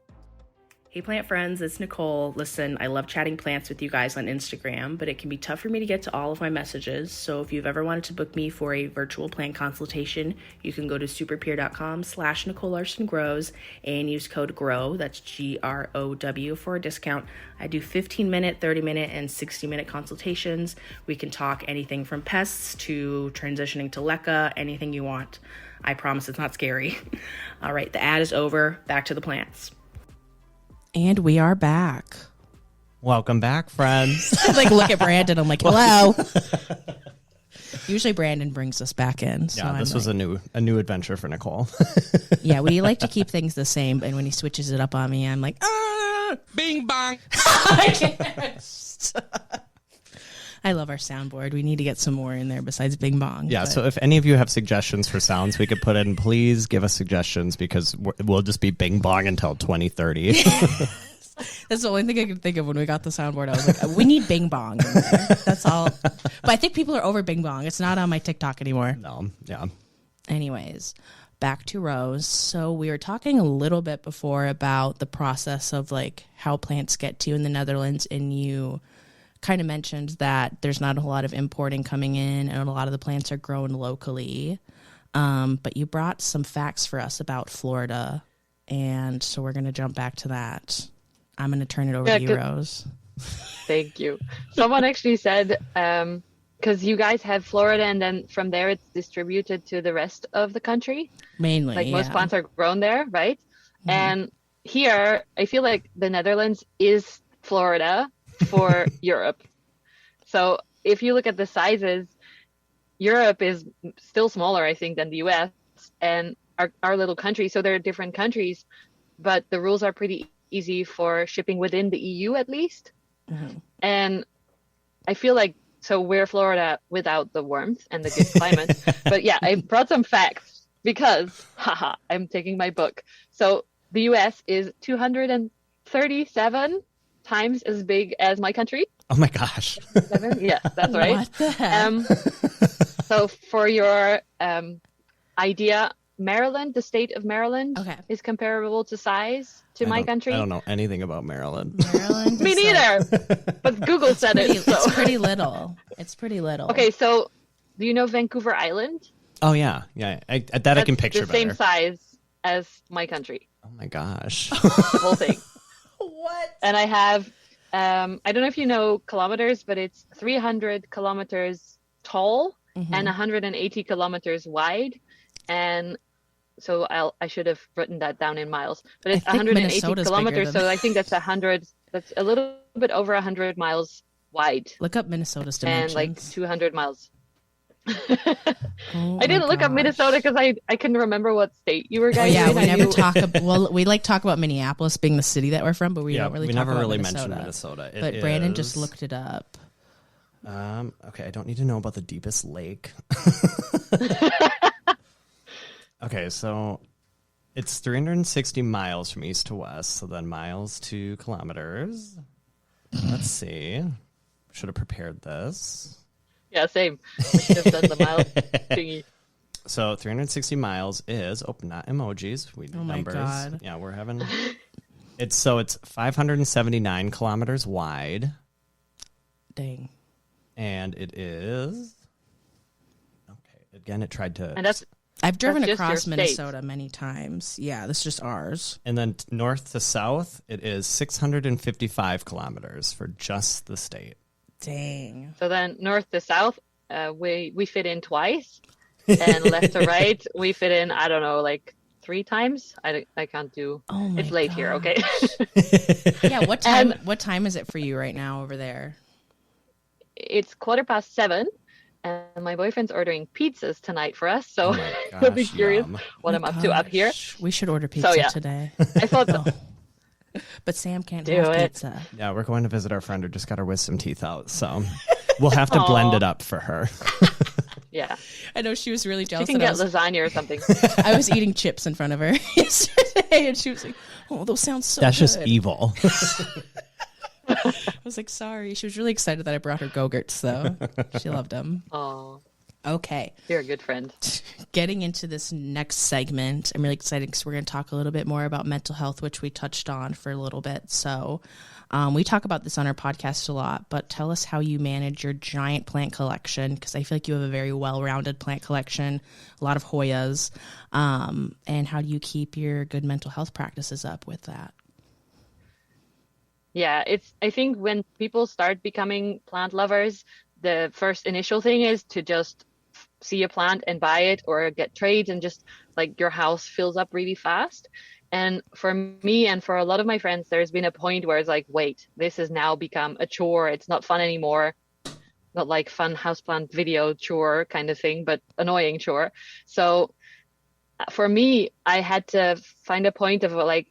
Hey plant friends, it's Nicole. Listen, I love chatting plants with you guys on Instagram, but it can be tough for me to get to all of my messages. So if you've ever wanted to book me for a virtual plant consultation, you can go to superpeer.com/Nicole Larson Grows and use code GROW, that's GROW, for a discount. I do 15-minute, 30-minute, and 60-minute consultations. We can talk anything from pests to transitioning to LECA, anything you want. I promise it's not scary. All right, the ad is over. Back to the plants. And we are back. Welcome back, friends. Like, look at Brandon. I'm like, hello. Usually Brandon brings us back in. So Yeah, this was a new adventure for Nicole. Yeah, we like to keep things the same, and when he switches it up on me, I'm like, ah, Bing bong. I can't. I love our soundboard. We need to get some more in there besides Bing Bong. Yeah, but- so if any of you have suggestions for sounds we could put in, please give us suggestions, because we'll just be Bing Bong until 2030. That's the only thing I could think of when we got the soundboard. I was like, we need Bing Bong in there. That's all. But I think people are over Bing Bong. It's not on my TikTok anymore. No, yeah. Anyways, back to Roos. So we were talking a little bit before about the process of like how plants get to you in the Netherlands, and you kind of mentioned that there's not a whole lot of importing coming in and a lot of the plants are grown locally. But you brought some facts for us about Florida, and so we're going to jump back to that. I'm going to turn it over to you, Rose. Thank you. Someone actually said, because you guys have Florida and then from there it's distributed to the rest of the country. Mainly, Like most yeah. plants are grown there, right? And here, I feel like the Netherlands is Florida for Europe. So if you look at the sizes, Europe is still smaller, I think, than the US and our little country. So there are different countries, but the rules are pretty easy for shipping within the EU at least. And I feel like, so we're Florida without the warmth and the good climate. But yeah, I brought some facts because, haha, I'm taking my book. So the US is 237 times as big as my country. Oh my gosh. Yes, that's right. What the heck? So for your idea, Maryland, the state of Maryland, Okay. is comparable to size to my country. I don't know anything about Maryland. Maryland Me is like- neither. But Google said pretty, it. So. It's pretty little. It's pretty little. Okay, so do you know Vancouver Island? Oh, yeah. Yeah. I can picture the same better. size as my country. Oh, my gosh. The whole thing. What? And I have, I don't know if you know kilometers, but it's 300 kilometers tall and 180 kilometers wide. And so I should have written that down in miles, but it's I think 180 Minnesota's bigger kilometers. than So I think that's a little bit over 100 miles wide Look up Minnesota's and dimensions. like 200 miles. Oh I didn't my look up gosh. Minnesota because I couldn't remember what state you were Oh guys yeah, in. we I never knew- talk. Well, we like talk about Minneapolis being the city that we're from, but we don't really. we talk never about really Minnesota. mentioned Minnesota. It But Brandon just is- looked it up. Okay, I don't need to know about the deepest lake. Okay, so it's 360 miles from east to west, so then miles to kilometers. Let's see. Should have prepared this. Yeah, same. I should have done the mile thingy. So 360 miles is not emojis. We do Oh my numbers. God. Yeah, we're having it's 579 kilometers wide, Dang. and it is okay. Again, it tried to, And that's I've driven just your across state. Minnesota many times. Yeah, this is just ours. and then north to south, it is 655 kilometers for just the state. Dang. so then north to south, we fit in twice, and left to right we fit in, I don't know, like 3 times. I can't do. Oh my It's late here, okay? Yeah, what time? And- What time is it for you right now over there? It's 7:15, and my boyfriend's ordering pizzas tonight for us, so Oh my he'll be gosh, curious yum. what I'm up to up here. Gosh, we should order pizza yeah. today. I thought But Sam can't Do have it. pizza. Yeah, we're going to visit our friend who just got her wisdom teeth out, so we'll have to blend Aw. it up for her. yeah, I know she was really you jealous can that get lasagna or something. I was eating chips in front of her yesterday, and she was like, "Oh, those sound so That's good." just evil. I was like, "Sorry." She was really excited that I brought her Go-Gurts, though. She loved them. Oh, Okay, you're a good friend. getting into this next segment, I'm really excited because we're going to talk a little bit more about mental health, which we touched on for a little bit. So we talk about this on our podcast a lot, but tell us how you manage your giant plant collection, because I feel like you have a very well-rounded plant collection, a lot of Hoyas, and how do you keep your good mental health practices up with that? Yeah, I think when people start becoming plant lovers, the first initial thing is to just see a plant and buy it or get trades, and just like your house fills up really fast. And for me and for a lot of my friends, there's been a point where it's like, wait, this has now become a chore. It's not fun anymore. Not like fun houseplant video chore kind of thing, but annoying chore. So for me, I had to find a point of like,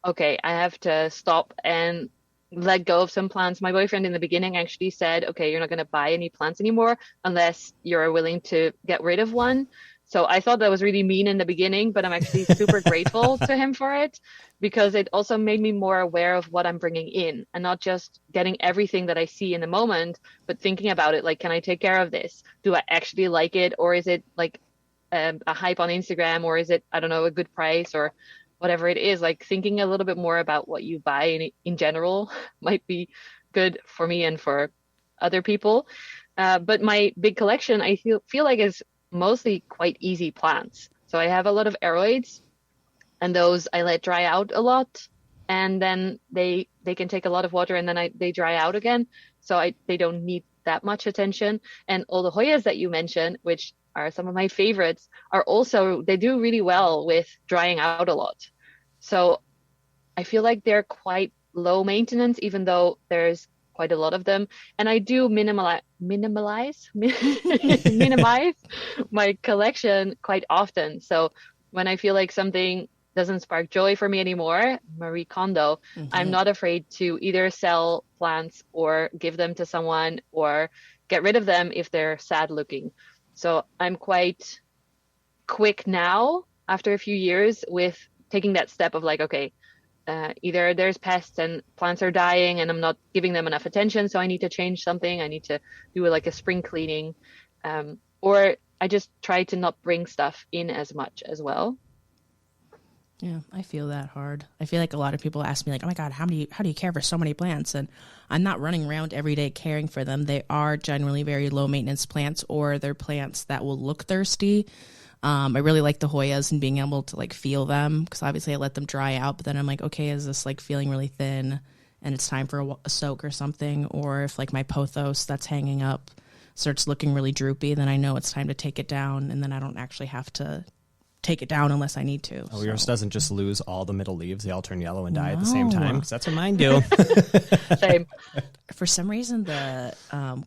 okay, I have to stop and let go of some plants. My boyfriend in the beginning actually said, okay, you're not going to buy any plants anymore unless you're willing to get rid of one. So I thought that was really mean in the beginning, but I'm actually super grateful to him for it, because it also made me more aware of what I'm bringing in, and not just getting everything that I see in the moment, but thinking about it like, can I take care of this? Do I actually like it? Or is it like a hype on Instagram? Or is it, I don't know, a good price or whatever it is? Like thinking a little bit more about what you buy in general might be good for me and for other people. But my big collection, I feel like is mostly quite easy plants. So I have a lot of aeroids, and those I let dry out a lot, and then they can take a lot of water, and then they dry out again. So they don't need that much attention. And all the Hoyas that you mentioned, which are some of my favorites, are also, they do really well with drying out a lot. So I feel like they're quite low maintenance, even though there's quite a lot of them. And I do minimize my collection quite often. So when I feel like something doesn't spark joy for me anymore, Marie Kondo, I'm not afraid to either sell plants or give them to someone or get rid of them if they're sad looking. So I'm quite quick now, after a few years, with taking that step of like, okay, either there's pests and plants are dying and I'm not giving them enough attention, so I need to change something. I need to do like a spring cleaning, or I just try to not bring stuff in as much as well. Yeah, I feel that hard. I feel like a lot of people ask me like, oh my God, how do you care for so many plants? And I'm not running around every day caring for them. They are generally very low maintenance plants, or they're plants that will look thirsty. I really like the Hoyas and being able to like feel them, because obviously I let them dry out, but then I'm like, okay, is this like feeling really thin and it's time for a soak or something? Or if like my pothos that's hanging up starts looking really droopy, then I know it's time to take it down, and then I don't actually have to take it down unless I need to. Oh, yours doesn't just lose all the middle leaves. They all turn yellow and die at the same time, because that's what mine do. Same. For some reason, the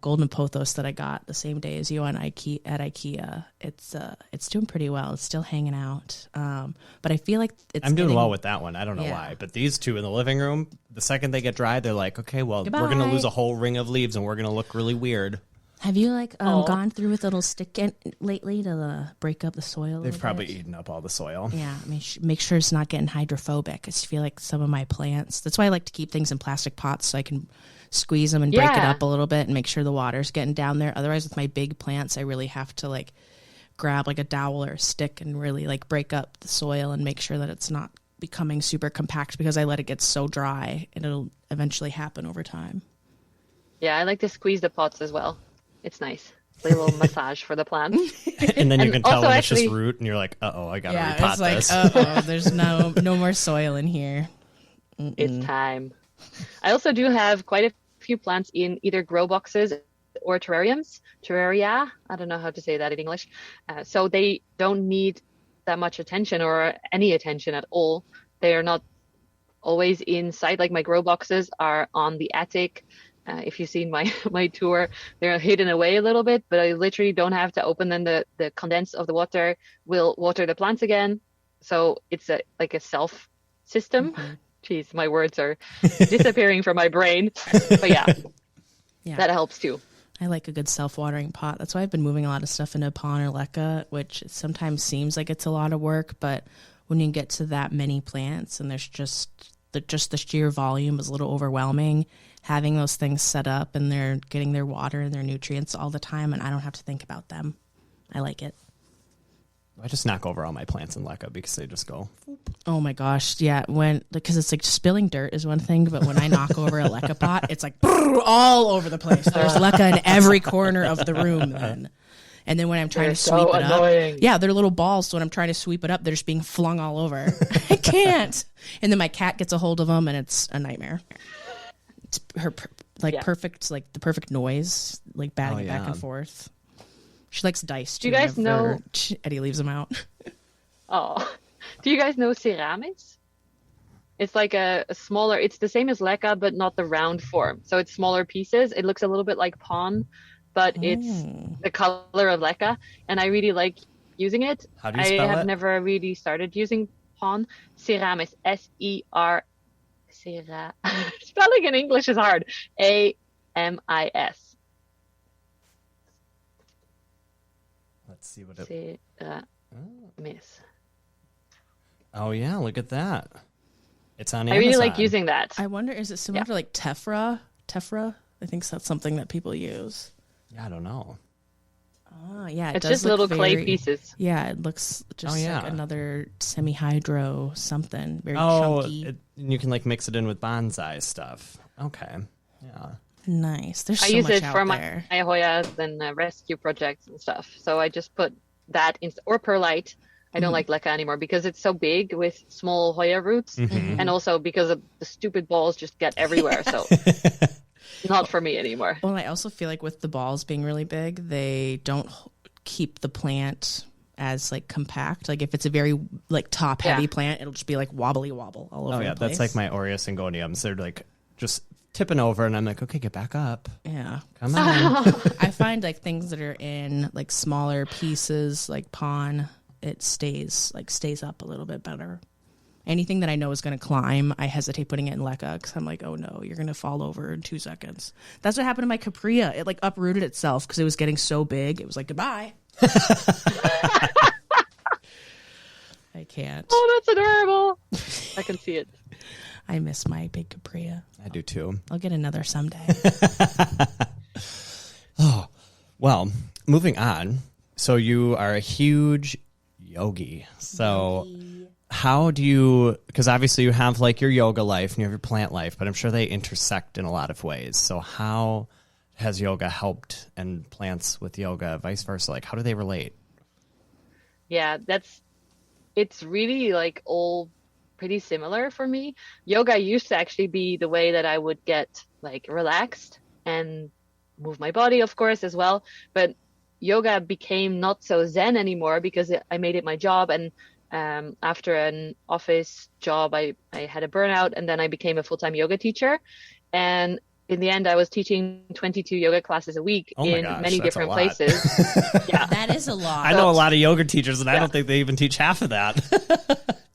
golden pothos that I got the same day as you at IKEA, it's doing pretty well. It's still hanging out. But I feel like I'm doing well with that one. I don't know why. But these two in the living room, the second they get dry, they're like, okay, well, Goodbye. we're going to lose a whole ring of leaves and we're going to look really weird. Have you like gone through with a little stick lately to break up the soil? They've probably eaten up all the soil. Yeah, I mean, make sure it's not getting hydrophobic. I just feel like some of my plants. That's why I like to keep things in plastic pots, so I can squeeze them and break it up a little bit and make sure the water's getting down there. Otherwise, with my big plants, I really have to like grab like a dowel or a stick and really like break up the soil and make sure that it's not becoming super compact, because I let it get so dry and it'll eventually happen over time. Yeah, I like to squeeze the pots as well. It's nice. It's like a little massage for the plant. And then you can tell also when it's just root, and you're like, uh-oh, I got to repot it's like, this. uh-oh, there's no more soil in here. It's time. I also do have quite a few plants in either grow boxes or terraria. I don't know how to say that in English. So they don't need that much attention or any attention at all. They are not always in sight. Like my grow boxes are on the attic. If you've seen my tour, they're hidden away a little bit, but I literally don't have to open them. The condense of the water will water the plants again. So it's like a self system. Mm-hmm. Jeez, my words are disappearing from my brain. But yeah, that helps too. I like a good self-watering pot. That's why I've been moving a lot of stuff into pon or leca, which sometimes seems like it's a lot of work, but when you get to that many plants and there's just the sheer volume is a little overwhelming, having those things set up and they're getting their water and their nutrients all the time, and I don't have to think about them. I like it. I just knock over all my plants in leca because they just go. Oh my gosh, yeah. Because it's like spilling dirt is one thing, but when I knock over a leca pot, it's like all over the place. There's leca in every corner of the room then. And then when I'm trying to sweep it up, they're little balls. So when I'm trying to sweep it up, they're just being flung all over. I can't. And then my cat gets a hold of them, and it's a nightmare. It's perfect, like the perfect noise, like batting it back and forth. She likes dice too. Do you guys know Eddie leaves them out? Oh, do you guys know ceramis? It's like a smaller. It's the same as leca, but not the round form. So it's smaller pieces. It looks a little bit like pon, but it's the color of leca, and I really like using it. How do you spell it? I have never really started using pon. Ceramis, S-E-R. Spelling in English is hard. A-M-I-S. Let's see what it. Miss. Oh yeah, look at that. It's on Amazon. I really like using that. I wonder, is it similar to like Tephra? Tephra? I think that's something that people use. Yeah, I don't know. Oh, yeah. It's just little clay pieces. Yeah, it looks just like another semi-hydro something. Very chunky. You can like mix it in with bonsai stuff. Okay. Yeah. Nice. There's so I use much it out for there. my Hoyas and rescue projects and stuff. So I just put that in, or perlite. I don't like leca anymore because it's so big with small Hoya roots, and also because of the stupid balls just get everywhere. So not for me anymore. Well, I also feel like with the balls being really big, they don't keep the plant as like compact. Like if it's a very like top heavy plant, it'll just be like wobbly wobble all over. Oh yeah, that's like my Aurea syngoniums. They're like just tipping over, and I'm like, okay, get back up. Yeah, come on. I find like things that are in like smaller pieces, like pon, it stays up a little bit better. Anything that I know is going to climb, I hesitate putting it in leca because I'm like, oh no, you're going to fall over in 2 seconds. That's what happened to my caprea. It like uprooted itself because it was getting so big. It was like, goodbye. I can't. Oh, that's adorable. I can see it. I miss my big caprea. I do too. I'll get another someday. Oh, well, moving on. So you are a huge yogi. So how do you, because obviously you have like your yoga life and you have your plant life, but I'm sure they intersect in a lot of ways. So how has yoga helped and plants with yoga, vice versa? Like, how do they relate? Yeah, it's really like all pretty similar for me. Yoga used to actually be the way that I would get like relaxed and move my body, of course, as well. But yoga became not so zen anymore because I made it my job. And after an office job, I had a burnout, and then I became a full-time yoga teacher. And in the end, I was teaching 22 yoga classes a week many different places. Yeah, that is a lot. I know a lot of yoga teachers, and I don't think they even teach half of that.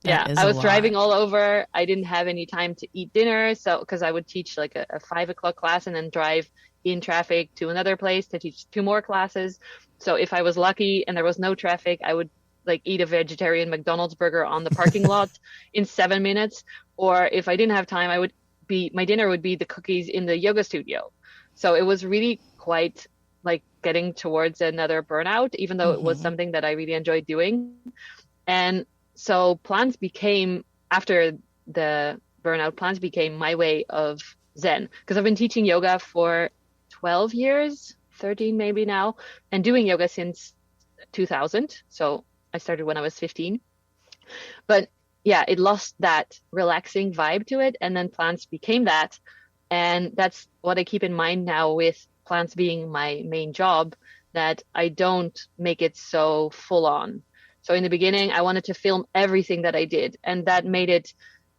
Yeah, I was driving all over. I didn't have any time to eat dinner, so because I would teach like a 5 o'clock class and then drive in traffic to another place to teach 2 more classes. So if I was lucky and there was no traffic, I would like eat a vegetarian McDonald's burger on the parking lot in 7 minutes. Or if I didn't have time, my dinner would be the cookies in the yoga studio. So it was really quite like getting towards another burnout, even though it was something that I really enjoyed doing. And so plants became, after the burnout, plants became my way of Zen, because I've been teaching yoga for 12 years, 13 maybe now, and doing yoga since 2000. So I started when I was 15. But yeah, it lost that relaxing vibe to it. And then plants became that. And that's what I keep in mind now with plants being my main job, that I don't make it so full on. So in the beginning, I wanted to film everything that I did. And that made it,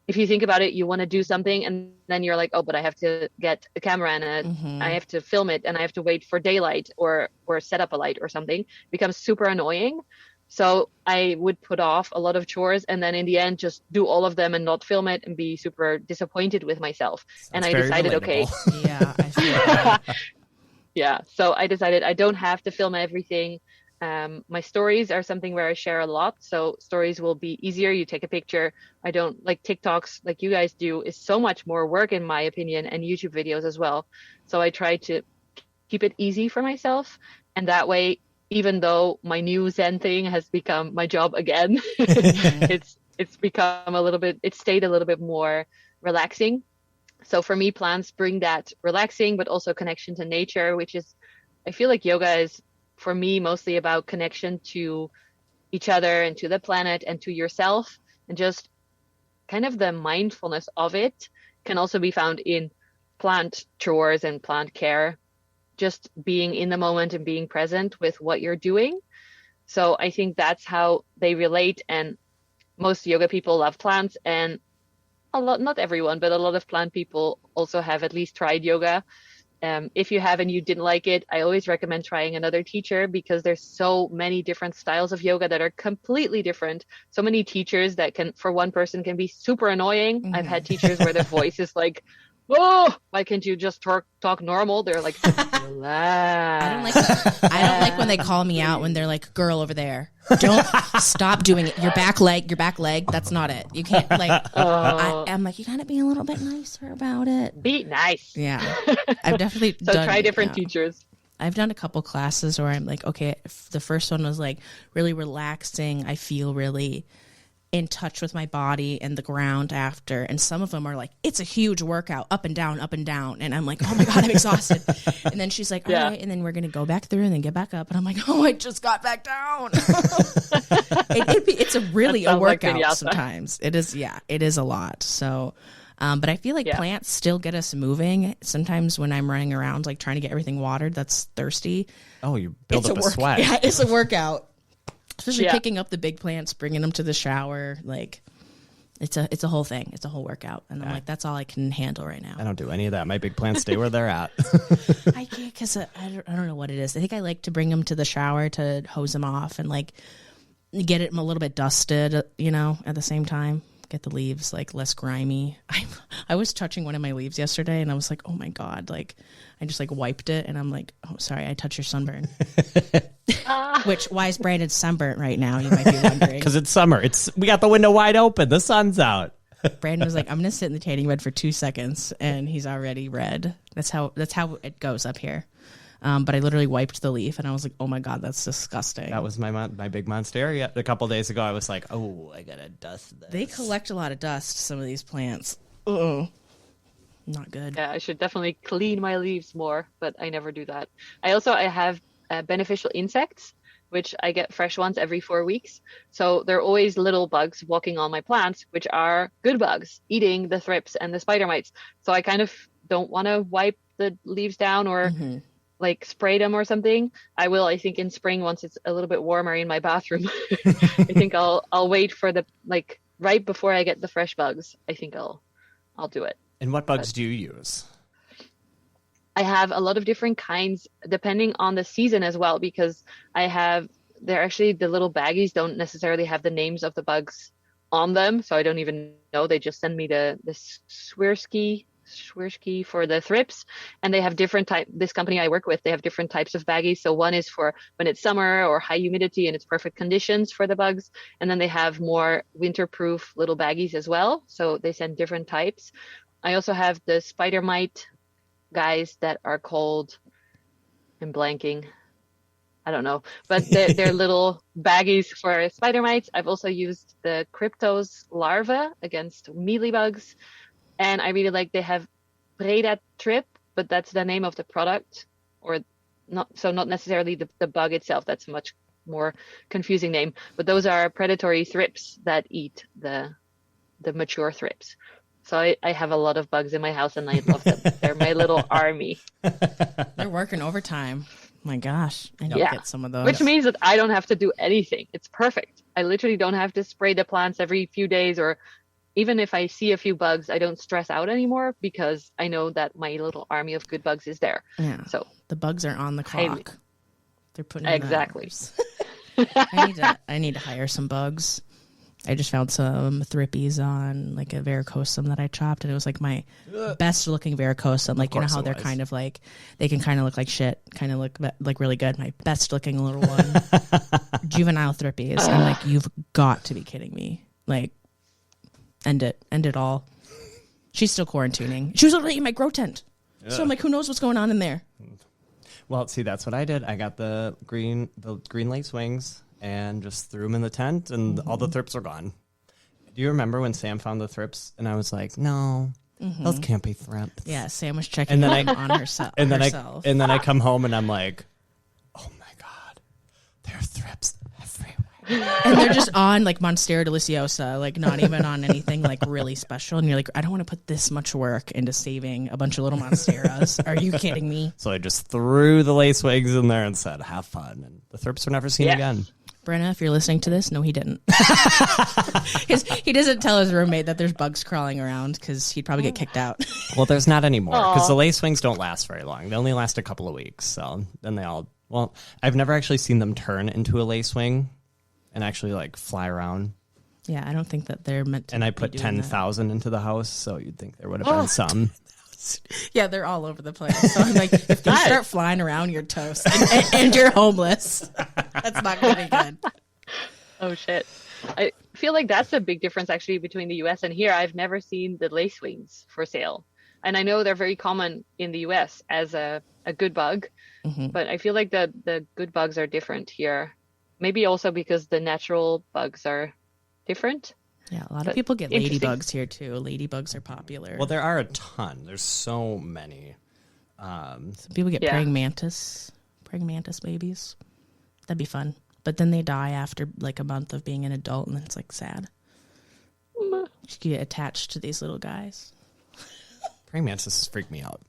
if you think about it, you want to do something and then you're like, oh, but I have to get a camera and I have to film it and I have to wait for daylight or set up a light or something. It becomes super annoying. So I would put off a lot of chores and then in the end, just do all of them and not film it and be super disappointed with myself. And I decided, okay. Yeah, I feel that. Yeah. So I decided I don't have to film everything. My stories are something where I share a lot. So stories will be easier. You take a picture. I don't like TikToks like you guys do is so much more work in my opinion, and YouTube videos as well. So I try to keep it easy for myself. And that way, even though my new Zen thing has become my job again, it's become it stayed a little bit more relaxing. So for me, plants bring that relaxing, but also connection to nature, which is, I feel like yoga is for me mostly about connection to each other and to the planet and to yourself, and just kind of the mindfulness of it can also be found in plant chores and plant care, just being in the moment and being present with what you're doing. So I think that's how they relate. And most yoga people love plants, and not everyone, but a lot of plant people also have at least tried yoga. If you have and you didn't like it, I always recommend trying another teacher, because there's so many different styles of yoga that are completely different. So many teachers that for one person can be super annoying. I've had teachers where their voice is like, oh, why can't you just talk normal? They're like, relax. I don't like when they call me out when they're like, girl over there, don't stop doing it. Your back leg, that's not it. You can't I'm like, you gotta be a little bit nicer about it. Be nice. Yeah. I've definitely try different teachers. I've done a couple classes where I'm like, okay, the first one was like really relaxing. I feel really in touch with my body and the ground after. And some of them are like, it's a huge workout, up and down. And I'm like, oh my God, I'm exhausted. And then she's like, all right. And then we're going to go back through and then get back up. And I'm like, oh, I just got back down. It's a workout like sometimes. It is. Yeah, it is a lot. So, but I feel like plants still get us moving. Sometimes when I'm running around, like trying to get everything watered, that's thirsty. Oh, you build up a sweat. Yeah, it's a workout. Especially picking up the big plants, bringing them to the shower, like it's a whole thing. It's a whole workout, and I'm like, that's all I can handle right now. I don't do any of that. My big plants stay where they're at. I can't, because I don't know what it is. I think I like to bring them to the shower to hose them off and like get them a little bit dusted, at the same time. Get the leaves like less grimy. I was touching one of my leaves yesterday, and I was like, oh my God, like I just like wiped it, and I'm like, oh sorry, I touched your sunburn. Why is Brandon sunburnt right now? You might be wondering. Because it's summer. We got the window wide open. The sun's out. Brandon was like, I'm gonna sit in the tanning bed for 2 seconds, and he's already red. That's how it goes up here. But I literally wiped the leaf and I was like, oh my God, that's disgusting. That was my big monstera. A couple days ago, I was like, oh, I gotta dust this. They collect a lot of dust, some of these plants. Oh, not good. Yeah, I should definitely clean my leaves more, but I never do that. I have beneficial insects, which I get fresh ones every 4 weeks. So there are always little bugs walking on my plants, which are good bugs, eating the thrips and the spider mites. So I kind of don't want to wipe the leaves down or like spray them or something. I will, I think, in spring once it's a little bit warmer in my bathroom. I think I'll wait for the like right before I get the fresh bugs. I think I'll do it. And what bugs do you use? I have a lot of different kinds depending on the season as well, because they're actually, the little baggies don't necessarily have the names of the bugs on them. So I don't even know. They just send me the Swirsky for the thrips, and they have different this company I work with, they have different types of baggies. So one is for when it's summer or high humidity and it's perfect conditions for the bugs. And then they have more winter-proof little baggies as well. So they send different types. I also have the spider mite guys that are called, I'm blanking, I don't know, but they're little baggies for spider mites. I've also used the Cryptos larva against mealybugs, and I really like, they have Breda Trip, but that's the name of the product, or not necessarily the bug itself. That's a much more confusing name, but those are predatory thrips that eat the mature thrips. So I have a lot of bugs in my house and I love them. They're my little army. They're working overtime. My gosh. I need to get some of those. Which means that I don't have to do anything. It's perfect. I literally don't have to spray the plants every few days, or even if I see a few bugs, I don't stress out anymore because I know that my little army of good bugs is there. Yeah. So the bugs are on the clock. They're putting in exactly. I need to hire some bugs. I just found some thrippies on like a varicosum that I chopped, and it was like my best looking varicosum. Like, you know how they're kind of like, they can kind of look like shit, kind of look like really good. My best looking little one, juvenile thrippies. I'm like, you've got to be kidding me. Like, end it all. She's still quarantining. She was literally in my grow tent. So I'm like, who knows what's going on in there? Well, see, that's what I did. I got the green lace wings and just threw them in the tent, and all the thrips are gone. Do you remember when Sam found the thrips, and I was like, no, those can't be thrips. Yeah, Sam was checking on herself. And then I come home, and I'm like, oh my God, there are thrips everywhere. And they're just on like Monstera deliciosa, like not even on anything like really special. And you're like, I don't want to put this much work into saving a bunch of little Monsteras. Are you kidding me? So I just threw the lace wings in there and said, have fun. And the thrips were never seen again. Brenna, if you're listening to this, no, he didn't. He doesn't tell his roommate that there's bugs crawling around because he'd probably get kicked out. Well, there's not anymore because the lace wings don't last very long. They only last a couple of weeks. So then I've never actually seen them turn into a lace wing and actually like fly around. Yeah, I don't think that they're meant to. And I put 10,000 into the house, so you'd think there would have been some. Yeah, they're all over the place. So I'm like, if they start flying around, you're toast and you're homeless. That's not going to be good. Oh, shit. I feel like that's a big difference actually between the US and here. I've never seen the lace wings for sale. And I know they're very common in the US as a good bug, but I feel like the good bugs are different here. Maybe also because the natural bugs are different. Yeah, a lot of people get ladybugs here too. Ladybugs are popular. Well, there are a ton. There's so many. Some people get praying mantis babies. That'd be fun. But then they die after like a month of being an adult, and then it's like sad. You get attached to these little guys. Praying mantises freak me out.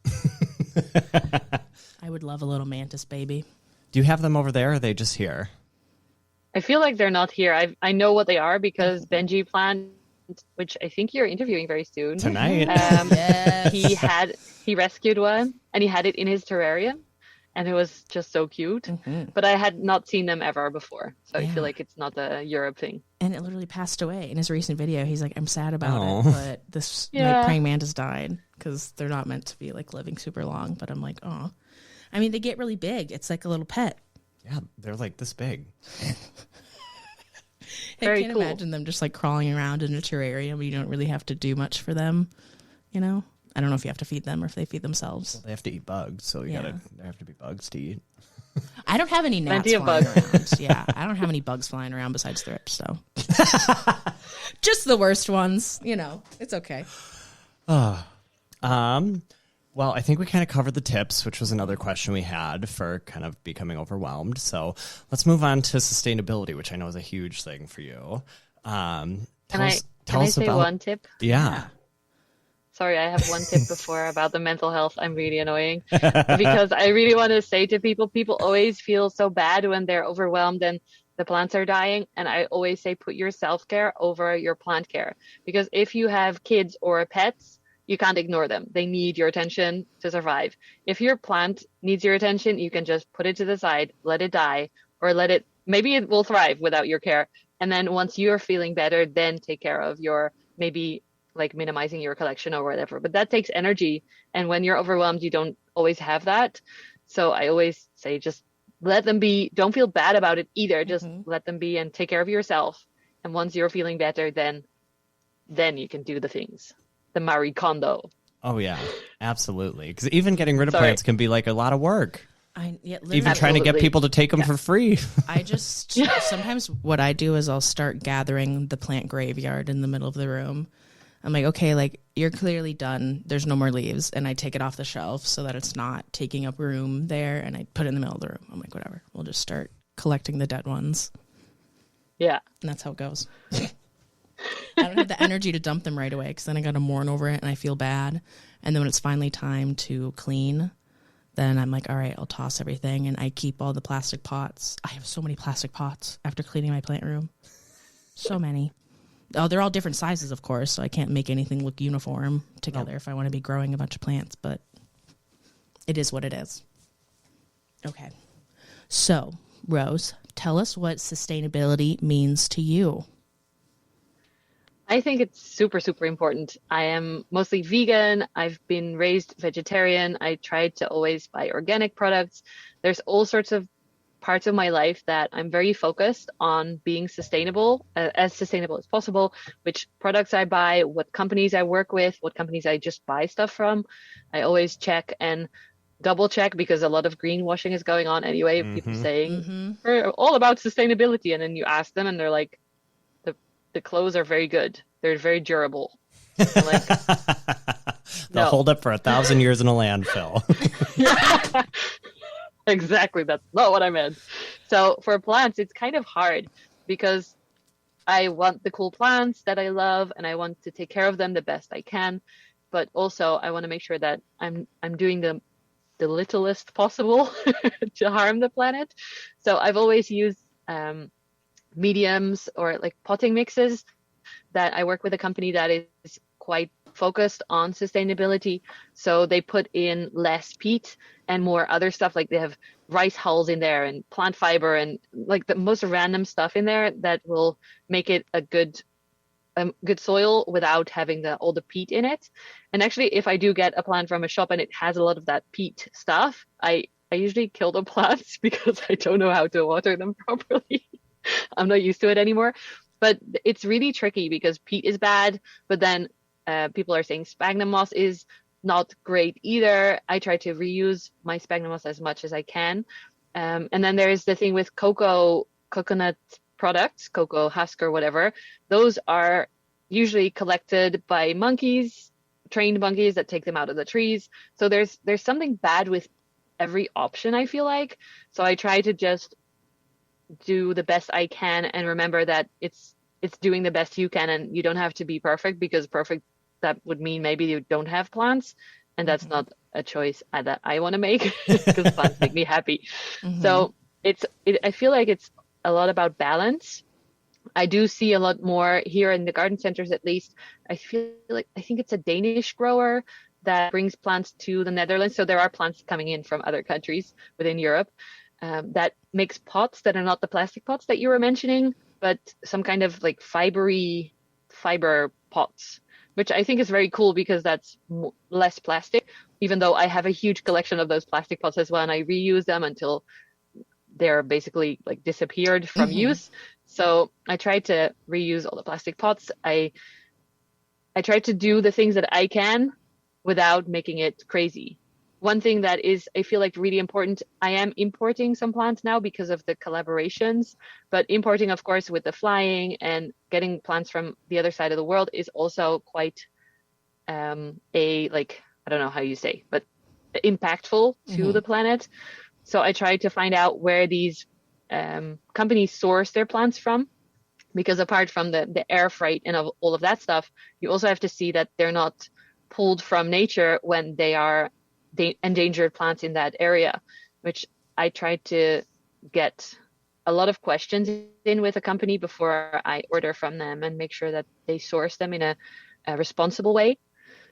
I would love a little mantis baby. Do you have them over there, or are they just here? I feel like they're not here. I know what they are because Benji planned, which I think you're interviewing very soon. Tonight. Yes. He rescued one and he had it in his terrarium and it was just so cute. But I had not seen them ever before. So I feel like it's not a Europe thing. And it literally passed away. In his recent video, he's like, I'm sad about it, but this like, praying mantis died because they're not meant to be like living super long. But I'm like, oh. I mean, they get really big. It's like a little pet. Yeah, they're like this big. I can't imagine them just like crawling around in a terrarium. You don't really have to do much for them, you know? I don't know if you have to feed them or if they feed themselves. They have to eat bugs, so there have to be bugs to eat. I don't have any gnats Plenty of flying bugs. around. Yeah, I don't have any bugs flying around besides thrips, so. Just the worst ones, it's okay. Well, I think we kind of covered the tips, which was another question we had for kind of becoming overwhelmed. So let's move on to sustainability, which I know is a huge thing for you. Can I say one tip? Yeah. Sorry, I have one tip before about the mental health. I'm really annoying because I really want to say to people always feel so bad when they're overwhelmed and the plants are dying. And I always say, put your self-care over your plant care, because if you have kids or pets, you can't ignore them. They need your attention to survive. If your plant needs your attention, you can just put it to the side, let it die, or maybe it will thrive without your care. And then once you're feeling better, then take care of your, maybe like minimizing your collection or whatever. But that takes energy. And when you're overwhelmed, you don't always have that. So I always say, just let them be. Don't feel bad about it either. Just let them be and take care of yourself. And once you're feeling better, then you can do the things. The Marie Kondo. Oh, yeah, absolutely. Because even getting rid of plants can be like a lot of work. Even trying to get people to take them for free. I just, sometimes what I do is I'll start gathering the plant graveyard in the middle of the room. I'm like, okay, like you're clearly done. There's no more leaves. And I take it off the shelf so that it's not taking up room there. And I put it in the middle of the room. I'm like, whatever. We'll just start collecting the dead ones. Yeah. And that's how it goes. I don't have the energy to dump them right away because then I got to mourn over it and I feel bad. And then when it's finally time to clean, then I'm like, all right, I'll toss everything. And I keep all the plastic pots. I have so many plastic pots after cleaning my plant room. So many. Oh, they're all different sizes, of course, so I can't make anything look uniform together if I want to be growing a bunch of plants, but it is what it is. Okay. So, Rose, tell us what sustainability means to you. I think it's super, super important. I am mostly vegan. I've been raised vegetarian. I try to always buy organic products. There's all sorts of parts of my life that I'm very focused on being sustainable, as sustainable as possible, which products I buy, what companies I work with, what companies I just buy stuff from. I always check and double check because a lot of greenwashing is going on anyway. People saying we're all about sustainability, and then you ask them and they're like, the clothes are very good. They're very durable. Like, They'll hold up for 1,000 years in a landfill. Yeah. Exactly. That's not what I meant. So for plants, it's kind of hard because I want the cool plants that I love and I want to take care of them the best I can. But also I want to make sure that I'm doing the littlest possible to harm the planet. So I've always used mediums or like potting mixes that I work with a company that is quite focused on sustainability. So they put in less peat and more other stuff, like they have rice hulls in there and plant fiber and like the most random stuff in there that will make it a good soil without having all the peat in it. And actually, if I do get a plant from a shop and it has a lot of that peat stuff, I usually kill the plants because I don't know how to water them properly. I'm not used to it anymore. But it's really tricky because peat is bad, but then people are saying sphagnum moss is not great either. I try to reuse my sphagnum moss as much as I can. And then there is the thing with coconut products, cocoa husk or whatever. Those are usually collected by monkeys, trained monkeys that take them out of the trees. So there's something bad with every option, I feel like. So I try to just do the best I can and remember that it's doing the best you can, and you don't have to be perfect, because perfect, that would mean maybe you don't have plants, and that's not a choice that I want to make because plants make me happy. So I feel like it's a lot about balance. I do see a lot more here in the garden centers, at least. I think it's a Danish grower that brings plants to the Netherlands. So there are plants coming in from other countries within Europe that makes pots that are not the plastic pots that you were mentioning, but some kind of like fiber pots, which I think is very cool because that's less plastic, even though I have a huge collection of those plastic pots as well, and I reuse them until they're basically like disappeared from use. So I try to reuse all the plastic pots. I try to do the things that I can without making it crazy. One thing that is, I feel like, really important, I am importing some plants now because of the collaborations, but importing, of course, with the flying and getting plants from the other side of the world is also quite I don't know how you say, but impactful to the planet. So I try to find out where these companies source their plants from, because apart from the air freight and all of that stuff, you also have to see that they're not pulled from nature when they are endangered plants in that area, which I try to get a lot of questions in with a company before I order from them and make sure that they source them in a responsible way.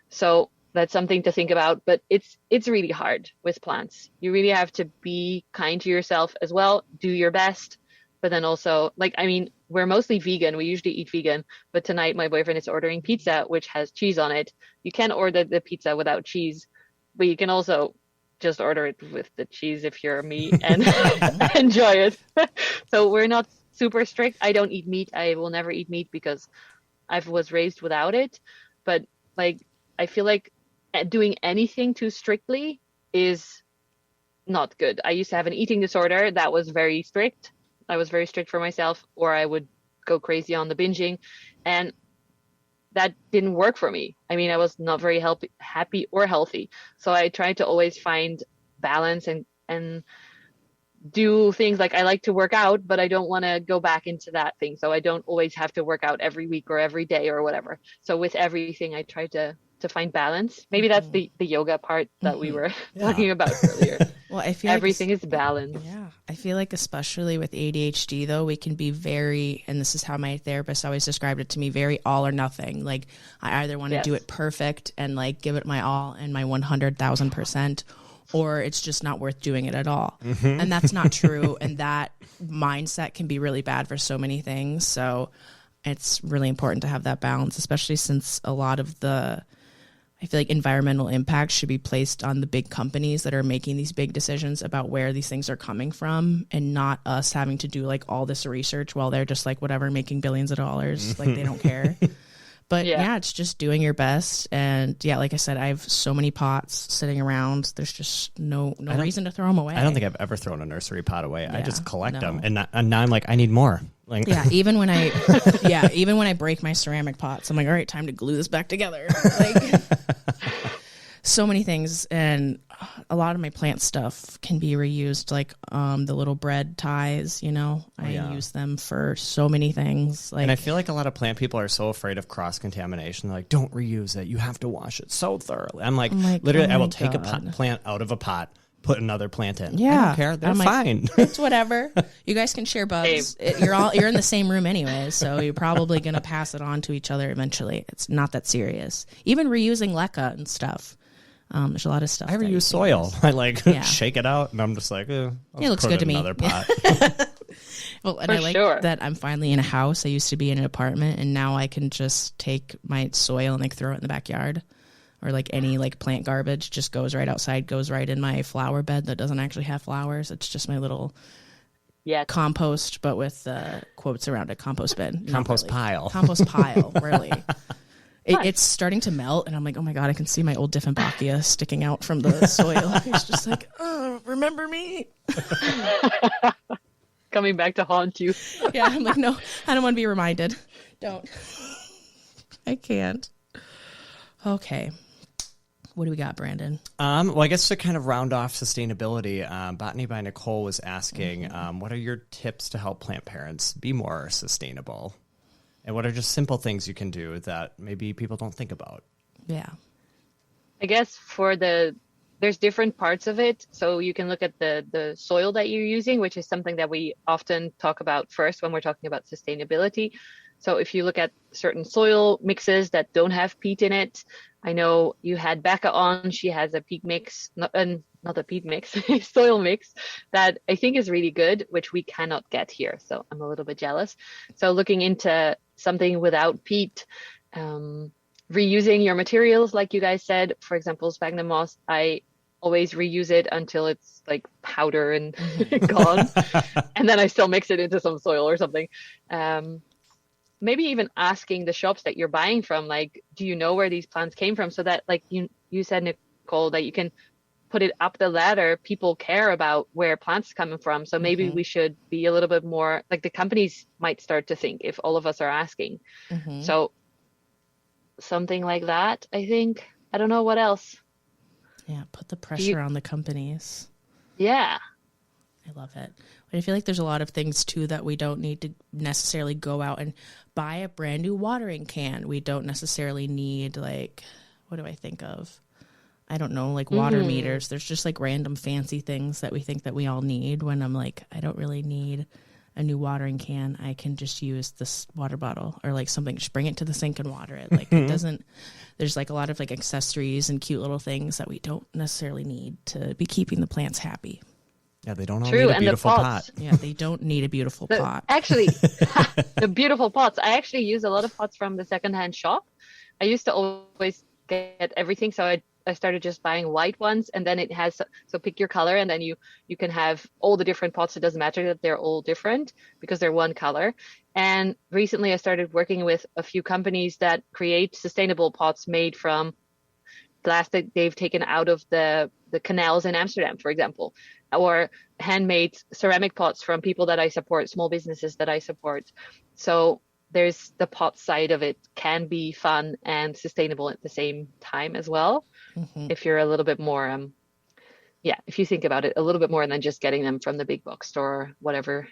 So that's something to think about, but it's really hard with plants. You really have to be kind to yourself as well, do your best, but then also, like, I mean, we're mostly vegan. We usually eat vegan, but tonight my boyfriend is ordering pizza, which has cheese on it. You can order the pizza without cheese, but you can also just order it with the cheese if you're me and enjoy it. So we're not super strict. I don't eat meat. I will never eat meat because I was raised without it. But like, I feel like doing anything too strictly is not good. I used to have an eating disorder that was very strict. I was very strict for myself, or I would go crazy on the binging, and that didn't work for me. I mean, I was not very happy or healthy. So I tried to always find balance and do things like, I like to work out, but I don't want to go back into that thing. So I don't always have to work out every week or every day or whatever. So with everything, I try to find balance. Maybe that's the yoga part that we were talking about earlier. Well, I feel everything is balanced. Yeah. I feel like especially with ADHD though, we can be very, and this is how my therapist always described it to me, very all or nothing. Like I either want to do it perfect and like give it my all and my 100,000%, or it's just not worth doing it at all. And that's not true. And that mindset can be really bad for so many things. So it's really important to have that balance, especially since a lot of I feel like environmental impact should be placed on the big companies that are making these big decisions about where these things are coming from, and not us having to do like all this research while they're just like whatever, making billions of dollars. Like they don't care. But yeah, it's just doing your best. And yeah, like I said, I have so many pots sitting around. There's just no reason to throw them away. I don't think I've ever thrown a nursery pot away. I just collect them. And now I'm like, I need more. Like, yeah, even when I break my ceramic pots, I'm like, all right, time to glue this back together. Like, so many things, and a lot of my plant stuff can be reused. Like the little bread ties, I use them for so many things. Like, and I feel like a lot of plant people are so afraid of cross contamination. They're like, don't reuse it. You have to wash it so thoroughly. I'm like literally, I will take a plant out of a pot, put another plant in. Yeah, I don't care. They're fine. It's whatever. You guys can share bugs. You're in the same room anyway, so you're probably gonna pass it on to each other eventually. It's not that serious. Even reusing leca and stuff. There's a lot of stuff. I reuse soil. I shake it out, and I'm just like, it looks good to me. Another pot. Well, and I like that I'm finally in a house. I used to be in an apartment, and now I can just take my soil and like throw it in the backyard. Or like any like plant garbage just goes right outside, goes right in my flower bed that doesn't actually have flowers. It's just my little compost, but with quotes around it, compost bin. Compost pile. Compost pile, really. It's starting to melt, and I'm like, oh my God, I can see my old Dieffenbachia sticking out from the soil. It's just like, oh, remember me? Coming back to haunt you. Yeah, I'm like, no, I don't want to be reminded. Don't. I can't. Okay. What do we got, Brandon? Well, I guess to kind of round off sustainability, Botany by Nicole was asking, what are your tips to help plant parents be more sustainable? And what are just simple things you can do that maybe people don't think about? Yeah. I guess there's different parts of it. So you can look at the soil that you're using, which is something that we often talk about first when we're talking about sustainability. So if you look at certain soil mixes that don't have peat in it, I know you had Becca on, she has a peat mix, not a peat mix, a soil mix that I think is really good, which we cannot get here. So I'm a little bit jealous. So looking into something without peat, reusing your materials, like you guys said, for example, sphagnum moss, I always reuse it until it's like powder and gone. And then I still mix it into some soil or something. maybe even asking the shops that you're buying from, like, do you know where these plants came from? So that, like you said, Nicole, that you can put it up the ladder. People care about where plants are coming from. So maybe we should be a little bit more, like, the companies might start to think if all of us are asking. So something like that, I think. I don't know what else. Yeah, put the pressure on the companies. Yeah. I love it. But I feel like there's a lot of things too that we don't need to necessarily go out and buy a brand new watering can. We don't necessarily need, like, what do I think of? I don't know, like water meters. There's just like random fancy things that we think that we all need, when I'm like, I don't really need a new watering can. I can just use this water bottle or like something, just bring it to the sink and water it. Like it doesn't, there's like a lot of like accessories and cute little things that we don't necessarily need to be keeping the plants happy. Yeah, they don't all need a beautiful pot. Yeah, they don't need a beautiful pot. Actually, the beautiful pots. I actually use a lot of pots from the secondhand shop. I used to always get everything, so I started just buying white ones, and then it has, so pick your color, and then you can have all the different pots. It doesn't matter that they're all different because they're one color. And recently I started working with a few companies that create sustainable pots made from plastic they've taken out of the canals in Amsterdam, for example, or handmade ceramic pots from people that I support, small businesses that I support. So there's the pot side of it, can be fun and sustainable at the same time as well. If you're a little bit more, if you think about it a little bit more than just getting them from the big box store or whatever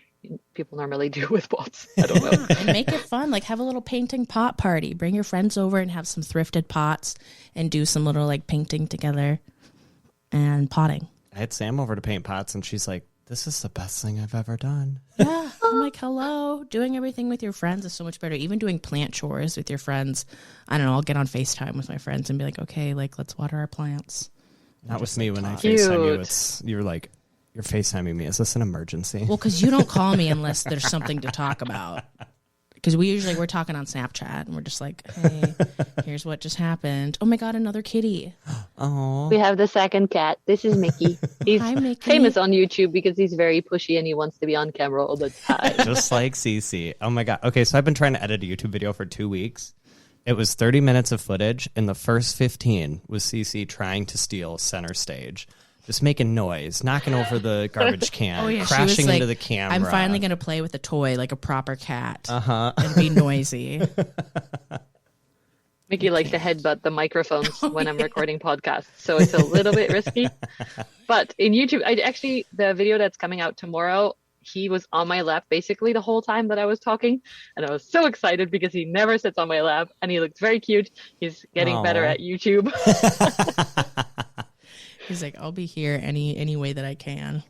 people normally do with pots. I don't know. And make it fun. Like have a little painting pot party. Bring your friends over and have some thrifted pots and do some little like painting together and potting. I had Sam over to paint pots, and she's like, this is the best thing I've ever done. Yeah. I'm like, hello. Doing everything with your friends is so much better. Even doing plant chores with your friends. I don't know. I'll get on FaceTime with my friends and be like, okay, like, let's water our plants. Not with me when I FaceTime you. You're like, you're FaceTiming me. Is this an emergency? Well, because you don't call me unless there's something to talk about. Because we're talking on Snapchat, and we're just like, hey, here's what just happened. Oh, my God, another kitty. Oh, we have the second cat. This is Mickey. He's Hi, Mickey. famous on YouTube because he's very pushy and he wants to be on camera all the time. just like Cece. Oh, my God. Okay, so I've been trying to edit a YouTube video for 2 weeks. It was 30 minutes of footage, and the first 15 was Cece trying to steal center stage. Just making noise, knocking over the garbage can, crashing like, into the camera. I'm finally going to play with a toy like a proper cat and be noisy. Mickey likes to headbutt the microphones when I'm recording podcasts, so it's a little bit risky. But in YouTube, the video that's coming out tomorrow, he was on my lap basically the whole time that I was talking, and I was so excited because he never sits on my lap, and he looks very cute. He's getting better at YouTube. He's like, I'll be here any way that I can.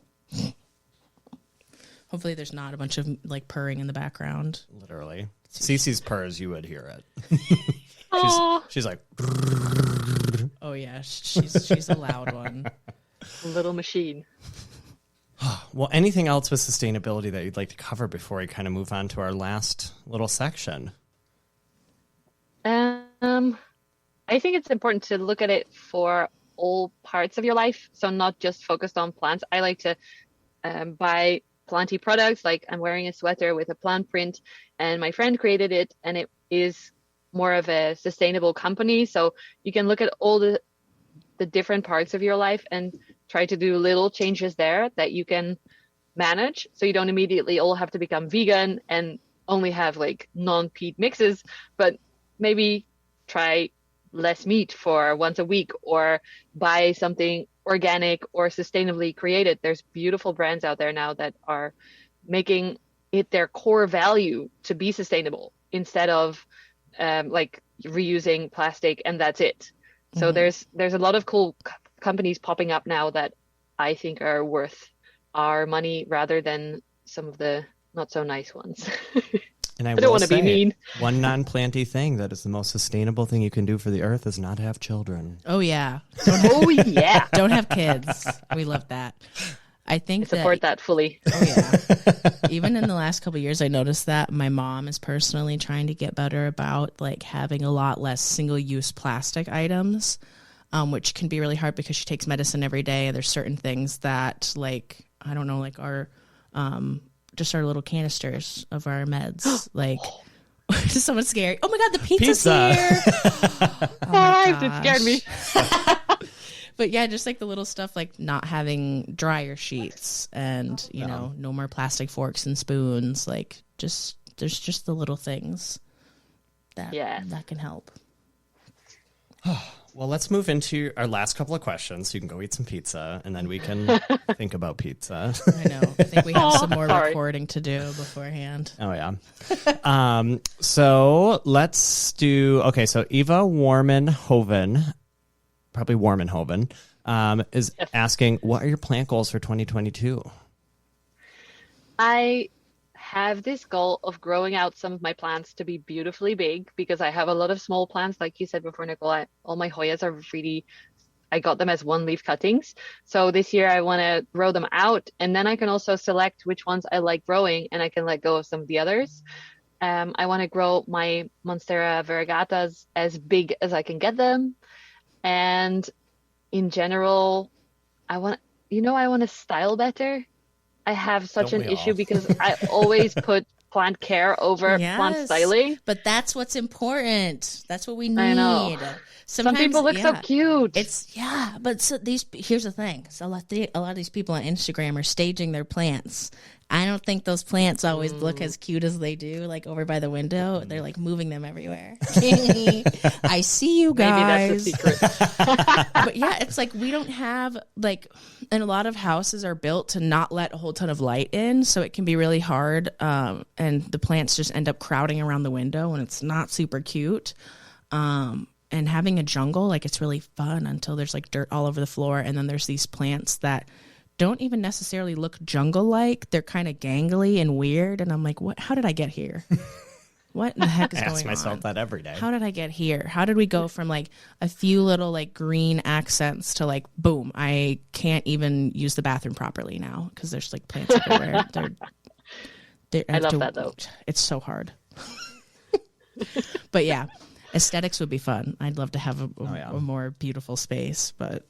Hopefully there's not a bunch of like purring in the background. Literally. Cece's purrs, you would hear it. she's like, oh yeah, she's a loud one. Little machine. Well, anything else with sustainability that you'd like to cover before we kind of move on to our last little section? I think it's important to look at it for all parts of your life, so not just focused on plants. I like to buy planty products, like I'm wearing a sweater with a plant print, and my friend created it, and it is more of a sustainable company. So you can look at all the different parts of your life and try to do little changes there that you can manage, so you don't immediately all have to become vegan and only have like non-peat mixes, but maybe try less meat for once a week, or buy something organic or sustainably created. There's beautiful brands out there now that are making it their core value to be sustainable instead of like reusing plastic and that's it. So there's a lot of cool companies popping up now that I think are worth our money rather than some of the not so nice ones. And I don't want to be mean. One non-planty thing that is the most sustainable thing you can do for the earth is not have children. Oh, yeah. Yeah. Don't have kids. We love that. I think support that fully. Oh, yeah. Even in the last couple of years, I noticed that my mom is personally trying to get better about like having a lot less single-use plastic items, which can be really hard because she takes medicine every day. There's certain things that like, I don't know, like our just our little canisters of our meds, like Does someone scary? Oh my God, the pizza's Pizza. here. Oh my It scared me. But yeah, just like the little stuff like not having dryer sheets and, you know, no more plastic forks and spoons. Like there's just the little things that can help. Well, let's move into our last couple of questions. So you can go eat some pizza, and then we can think about pizza. I know. I think we have some more recording to do beforehand. Oh, yeah. So let's do... Okay, so Eva Warmanhoven, probably Warmanhoven, is asking, what are your plant goals for 2022? I have this goal of growing out some of my plants to be beautifully big because I have a lot of small plants. Like you said before, Nicole, all my Hoyas are really, I got them as one leaf cuttings. So this year I want to grow them out, and then I can also select which ones I like growing, and I can let go of some of the others. I want to grow my Monstera variegatas as big as I can get them. And in general, I want to style better. I have such an issue because I always put plant care over plant styling. But that's what's important. That's what we need. I know. Some people look so cute. But here's the thing. So a lot of these people on Instagram are staging their plants. I don't think those plants always look as cute as they do, like over by the window. They're like moving them everywhere. I see you guys. Maybe that's the secret. But yeah, it's like we don't have and a lot of houses are built to not let a whole ton of light in, so it can be really hard. And the plants just end up crowding around the window, and it's not super cute. And having a jungle, like, it's really fun until there's like dirt all over the floor, and then there's these plants that don't even necessarily look jungle-like. They're kind of gangly and weird, and I'm like, what? How did I get here? What in the heck is going on? I ask myself that every day. How did I get here? How did we go from like a few little like green accents to like, boom, I can't even use the bathroom properly now because there's like plants everywhere. I love that though. It's so hard. But yeah, aesthetics would be fun. I'd love to have a more beautiful space, but...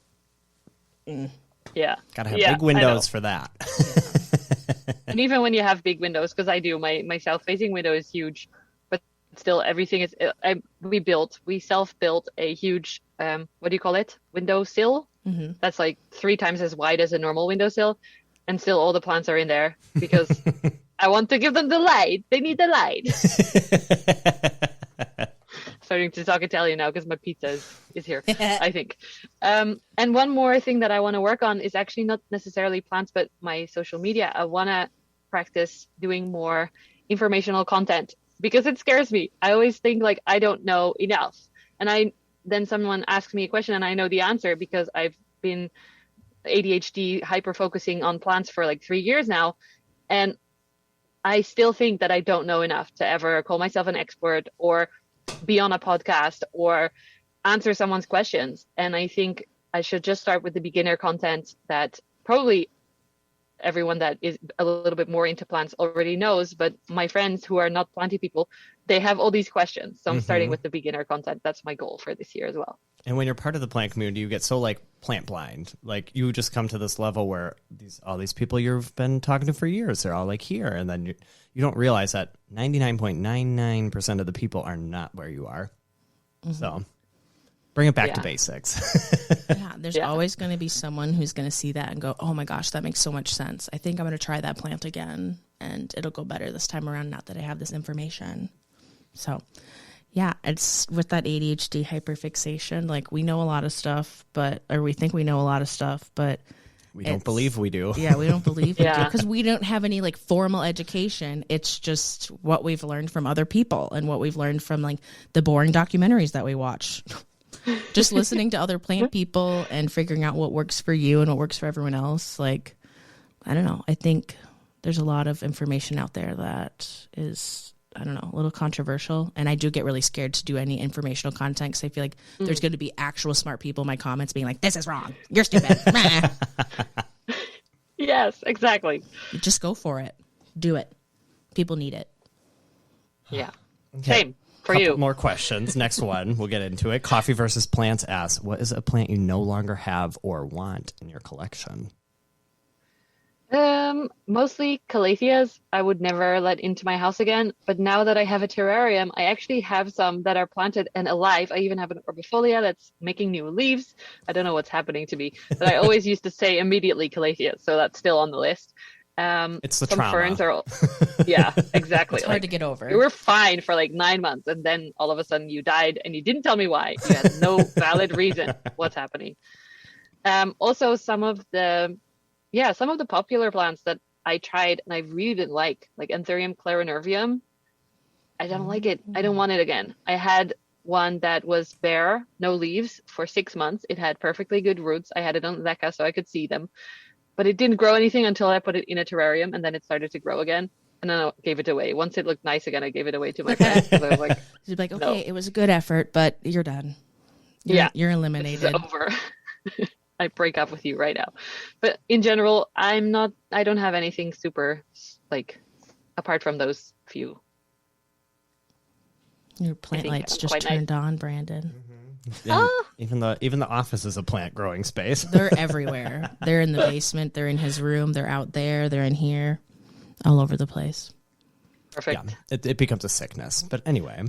Yeah. Gotta have big windows for that. And even when you have big windows, because I do, my south-facing window is huge, but still everything is, we self-built a huge, what do you call it? Windowsill? Mm-hmm. That's like 3 times as wide as a normal windowsill. And still all the plants are in there because I want to give them the light. They need the light. Starting to talk Italian now because my pizza is here, I think. And one more thing that I want to work on is actually not necessarily plants, but my social media. I want to practice doing more informational content because it scares me. I always think like I don't know enough. And then someone asks me a question and I know the answer because I've been ADHD hyper-focusing on plants for like 3 years now. And I still think that I don't know enough to ever call myself an expert or be on a podcast or answer someone's questions. And I think I should just start with the beginner content that probably everyone that is a little bit more into plants already knows, but my friends who are not planty people, they have all these questions. So I'm starting with the beginner content. That's my goal for this year as well. And when you're part of the plant community, you get so like plant blind. Like you just come to this level where all these people you've been talking to for years, they're all like here. And then you don't realize that 99.99% of the people are not where you are. Mm-hmm. So bring it back to basics. There's always going to be someone who's going to see that and go, oh my gosh, that makes so much sense. I think I'm going to try that plant again and it'll go better this time around now that I have this information. So yeah, it's with that ADHD hyperfixation, like we know a lot of stuff, or we think we know a lot of stuff, but we don't believe we do. Yeah, we don't believe we do because we don't have any like formal education. It's just what we've learned from other people and what we've learned from like the boring documentaries that we watch. Just listening to other plant people and figuring out what works for you and what works for everyone else. Like, I don't know. I think there's a lot of information out there that is, I don't know, a little controversial. And I do get really scared to do any informational content because I feel like there's going to be actual smart people in my comments being like, this is wrong. You're stupid. Yes, exactly. Just go for it. Do it. People need it. Yeah. Okay. Same. For you. More questions. Next one. We'll get into it. Coffee versus Plants asks, what is a plant you no longer have or want in your collection? Mostly calatheas I would never let into my house again. But now that I have a terrarium, I actually have some that are planted and alive. I even have an orbifolia that's making new leaves. I don't know what's happening to me, but I always used to say immediately calatheas, so that's still on the list. It's the some trauma. ferns are, yeah, exactly. It's hard to get over. You were fine for like 9 months, and then all of a sudden you died, and you didn't tell me why. You had no valid reason. What's happening? Also, some of the popular plants that I tried and I really didn't like Anthurium clarinervium. I don't like it. I don't want it again. I had one that was bare, no leaves for 6 months. It had perfectly good roots. I had it on Leca so I could see them. But it didn't grow anything until I put it in a terrarium, and then it started to grow again. And then I gave it away. Once it looked nice again, I gave it away to my friends. I was like, You'd be like, okay, no. it was a good effort, but you're done. You're eliminated. It's over. I break up with you right now. But in general, I don't have anything super, like, apart from those few. Your plant lights just quite turned on, Brandon. Even the office is a plant growing space. They're everywhere. They're in the basement. They're in his room. They're out there. They're in here. All over the place. Perfect. Yeah, it becomes a sickness. But anyway,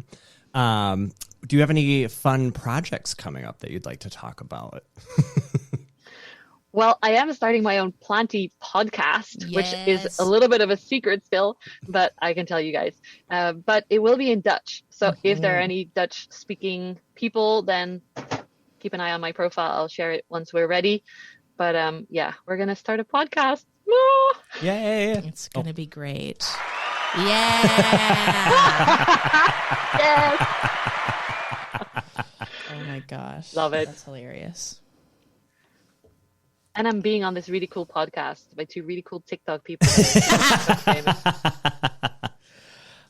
do you have any fun projects coming up that you'd like to talk about? Well, I am starting my own planty podcast, which is a little bit of a secret still, but I can tell you guys. But it will be in Dutch. So if there are any Dutch-speaking people, then keep an eye on my profile. I'll share it once we're ready. But we're going to start a podcast. No! Yay! It's going to be great. Yes! Oh my gosh. Love it. That's hilarious. And I'm being on this really cool podcast by two really cool TikTok people. Famous.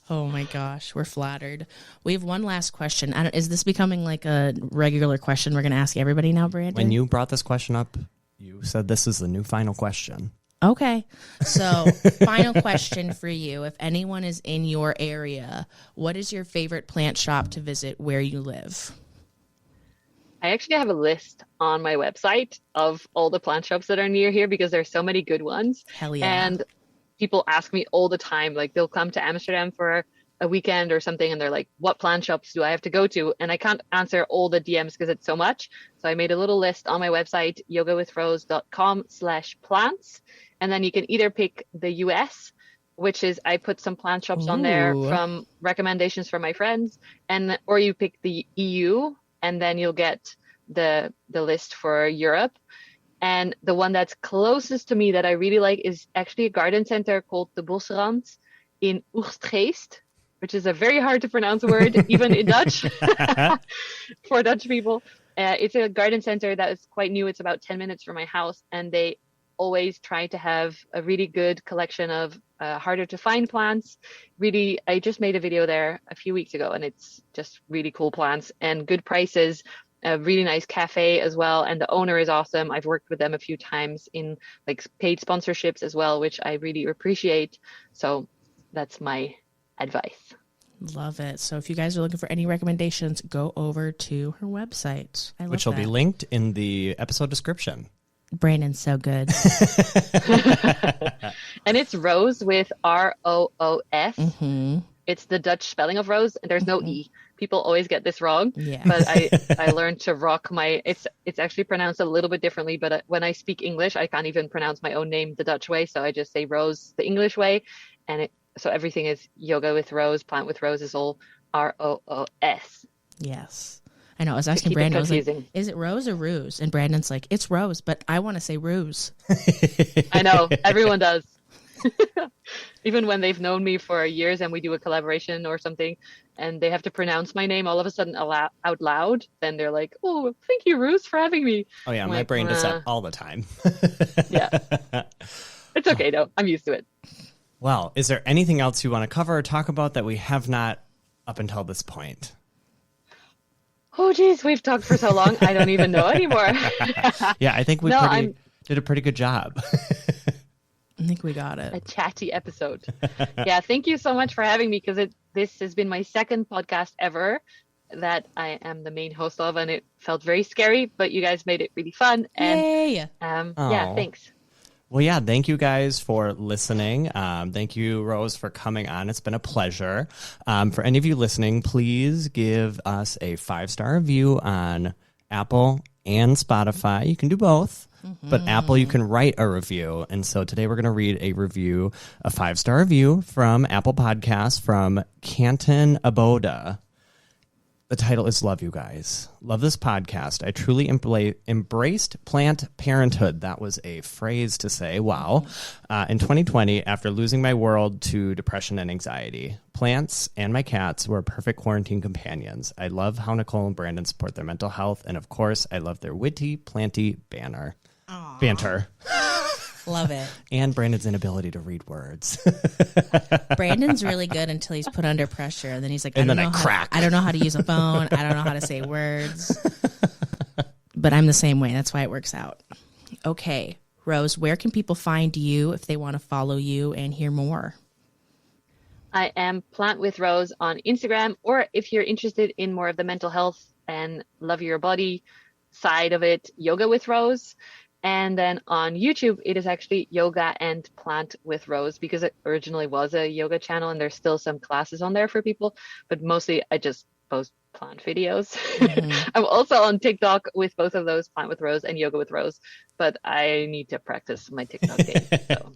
Oh my gosh, we're flattered. We have one last question. Is this becoming like a regular question we're going to ask everybody now, Brandon? When you brought this question up, you said this is the new final question. Okay. So, final question for you. If anyone is in your area, what is your favorite plant shop to visit where you live? I actually have a list on my website of all the plant shops that are near here because there's so many good ones. Hell yeah. And people ask me all the time, like they'll come to Amsterdam for a weekend or something and they're like, what plant shops do I have to go to? And I can't answer all the DMs because it's so much. So I made a little list on my website, yogawithroos.com/plants. And then you can either pick the US, which is I put some plant shops on there from recommendations from my friends, or you pick the EU, and then you'll get the list for Europe. And the one that's closest to me that I really like is actually a garden center called the Bosrand in Oostgeest, which is a very hard to pronounce word, even in Dutch, for Dutch people. It's a garden center that is quite new. It's about 10 minutes from my house, and they always try to have a really good collection of harder to find plants. Really, I just made a video there a few weeks ago, and it's just really cool plants and good prices. A really nice cafe as well, and the owner is awesome. I've worked with them a few times in like paid sponsorships as well, which I really appreciate. So that's my advice. Love it. So if you guys are looking for any recommendations, go over to her website. Which will be linked in the episode description. Brandon's so good. And it's Roos with ROOS. Mm-hmm. It's the Dutch spelling of rose, and there's no E. People always get this wrong. Yeah. But I learned to rock my, it's actually pronounced a little bit differently, but when I speak English, I can't even pronounce my own name the Dutch way. So I just say Roos the English way. And so everything is Yoga with Roos, Plant with Roos is all ROOS. Yes. I know. I was asking Brandon, I was like, is it Rose or Ruse? And Brandon's like, it's Rose, but I want to say Ruse. I know. Everyone does. Even when they've known me for years and we do a collaboration or something and they have to pronounce my name all of a sudden out loud, then they're like, oh, thank you, Roos, for having me. Oh, yeah. My brain does that all the time. Yeah. It's okay, though. I'm used to it. Well, is there anything else you want to cover or talk about that we have not up until this point? Oh, geez, we've talked for so long. I don't even know anymore. Yeah, I think we did a pretty good job. I think we got it. A chatty episode. Yeah, thank you so much for having me because this has been my second podcast ever that I am the main host of, and it felt very scary, but you guys made it really fun. And Yay! yeah, thanks. Well, yeah, thank you guys for listening. Thank you, Rose, for coming on. It's been a pleasure. For any of you listening, please give us a 5-star review on Apple and Spotify. You can do both, but Apple, you can write a review. And so today we're going to read a 5-star review from Apple Podcasts from Canton Aboda. The title is Love You Guys. Love this podcast. I truly embraced plant parenthood. That was a phrase to say. Wow. In 2020, after losing my world to depression and anxiety, plants and my cats were perfect quarantine companions. I love how Nicole and Brandon support their mental health. And of course, I love their witty, planty banter. Love it. And Brandon's inability to read words. Brandon's really good until he's put under pressure. And then he's like, I don't know how to use a phone. I don't know how to say words. But I'm the same way. That's why it works out. Okay, Rose, where can people find you if they want to follow you and hear more? I am Plant with Rose on Instagram, or if you're interested in more of the mental health and love your body side of it, Yoga with Rose. And then on YouTube, it is actually Yoga and Plant with Rose, because it originally was a yoga channel and there's still some classes on there for people, but mostly I just post plant videos. I'm also on TikTok with both of those, Plant with Rose and Yoga with Rose, but I need to practice my TikTok game. So.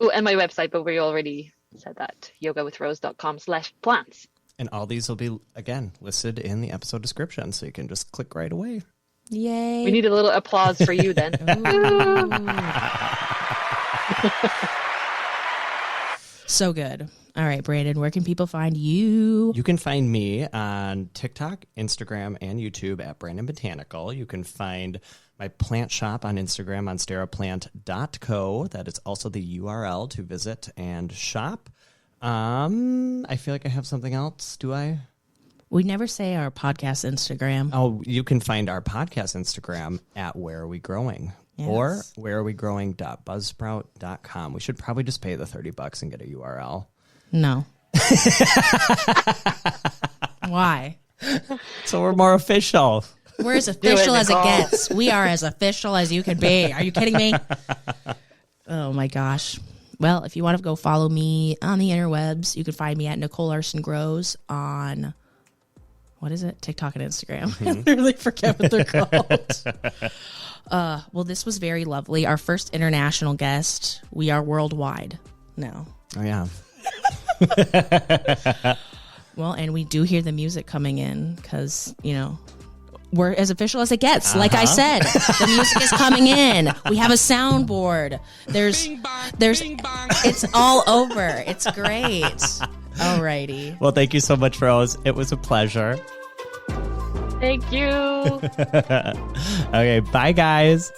Oh, and my website, but we already said that, yogawithrose.com/plants. And all these will be, again, listed in the episode description, so you can just click right away. Yay. We need a little applause for you then. So good. All right, Brandon, where can people find you? You can find me on TikTok, Instagram, and YouTube at Brandon Botanical. You can find my plant shop on Instagram on steroplant.co. That is also the URL to visit and shop. I feel like I have something else. Do I? We never say our podcast Instagram. Oh, you can find our podcast Instagram at Where Are We Growing? Yes. Or wherearewegrowing.buzzsprout.com. We should probably just pay the $30 and get a URL. No. Why? So we're more official. We're as official as it gets. We are as official as you can be. Are you kidding me? Oh my gosh. Well, if you want to go follow me on the interwebs, you can find me at Nicole Larson Grows on, what is it? TikTok and Instagram. I literally forget what they're called. Well, this was very lovely. Our first international guest. We are worldwide now. Oh, yeah. Well, and we do hear the music coming in because, you know, we're as official as it gets. Like I said, the music is coming in. We have a soundboard. There's, it's all over. It's great. Alrighty. Well, thank you so much, Rose. It was a pleasure. Thank you. Okay, bye, guys.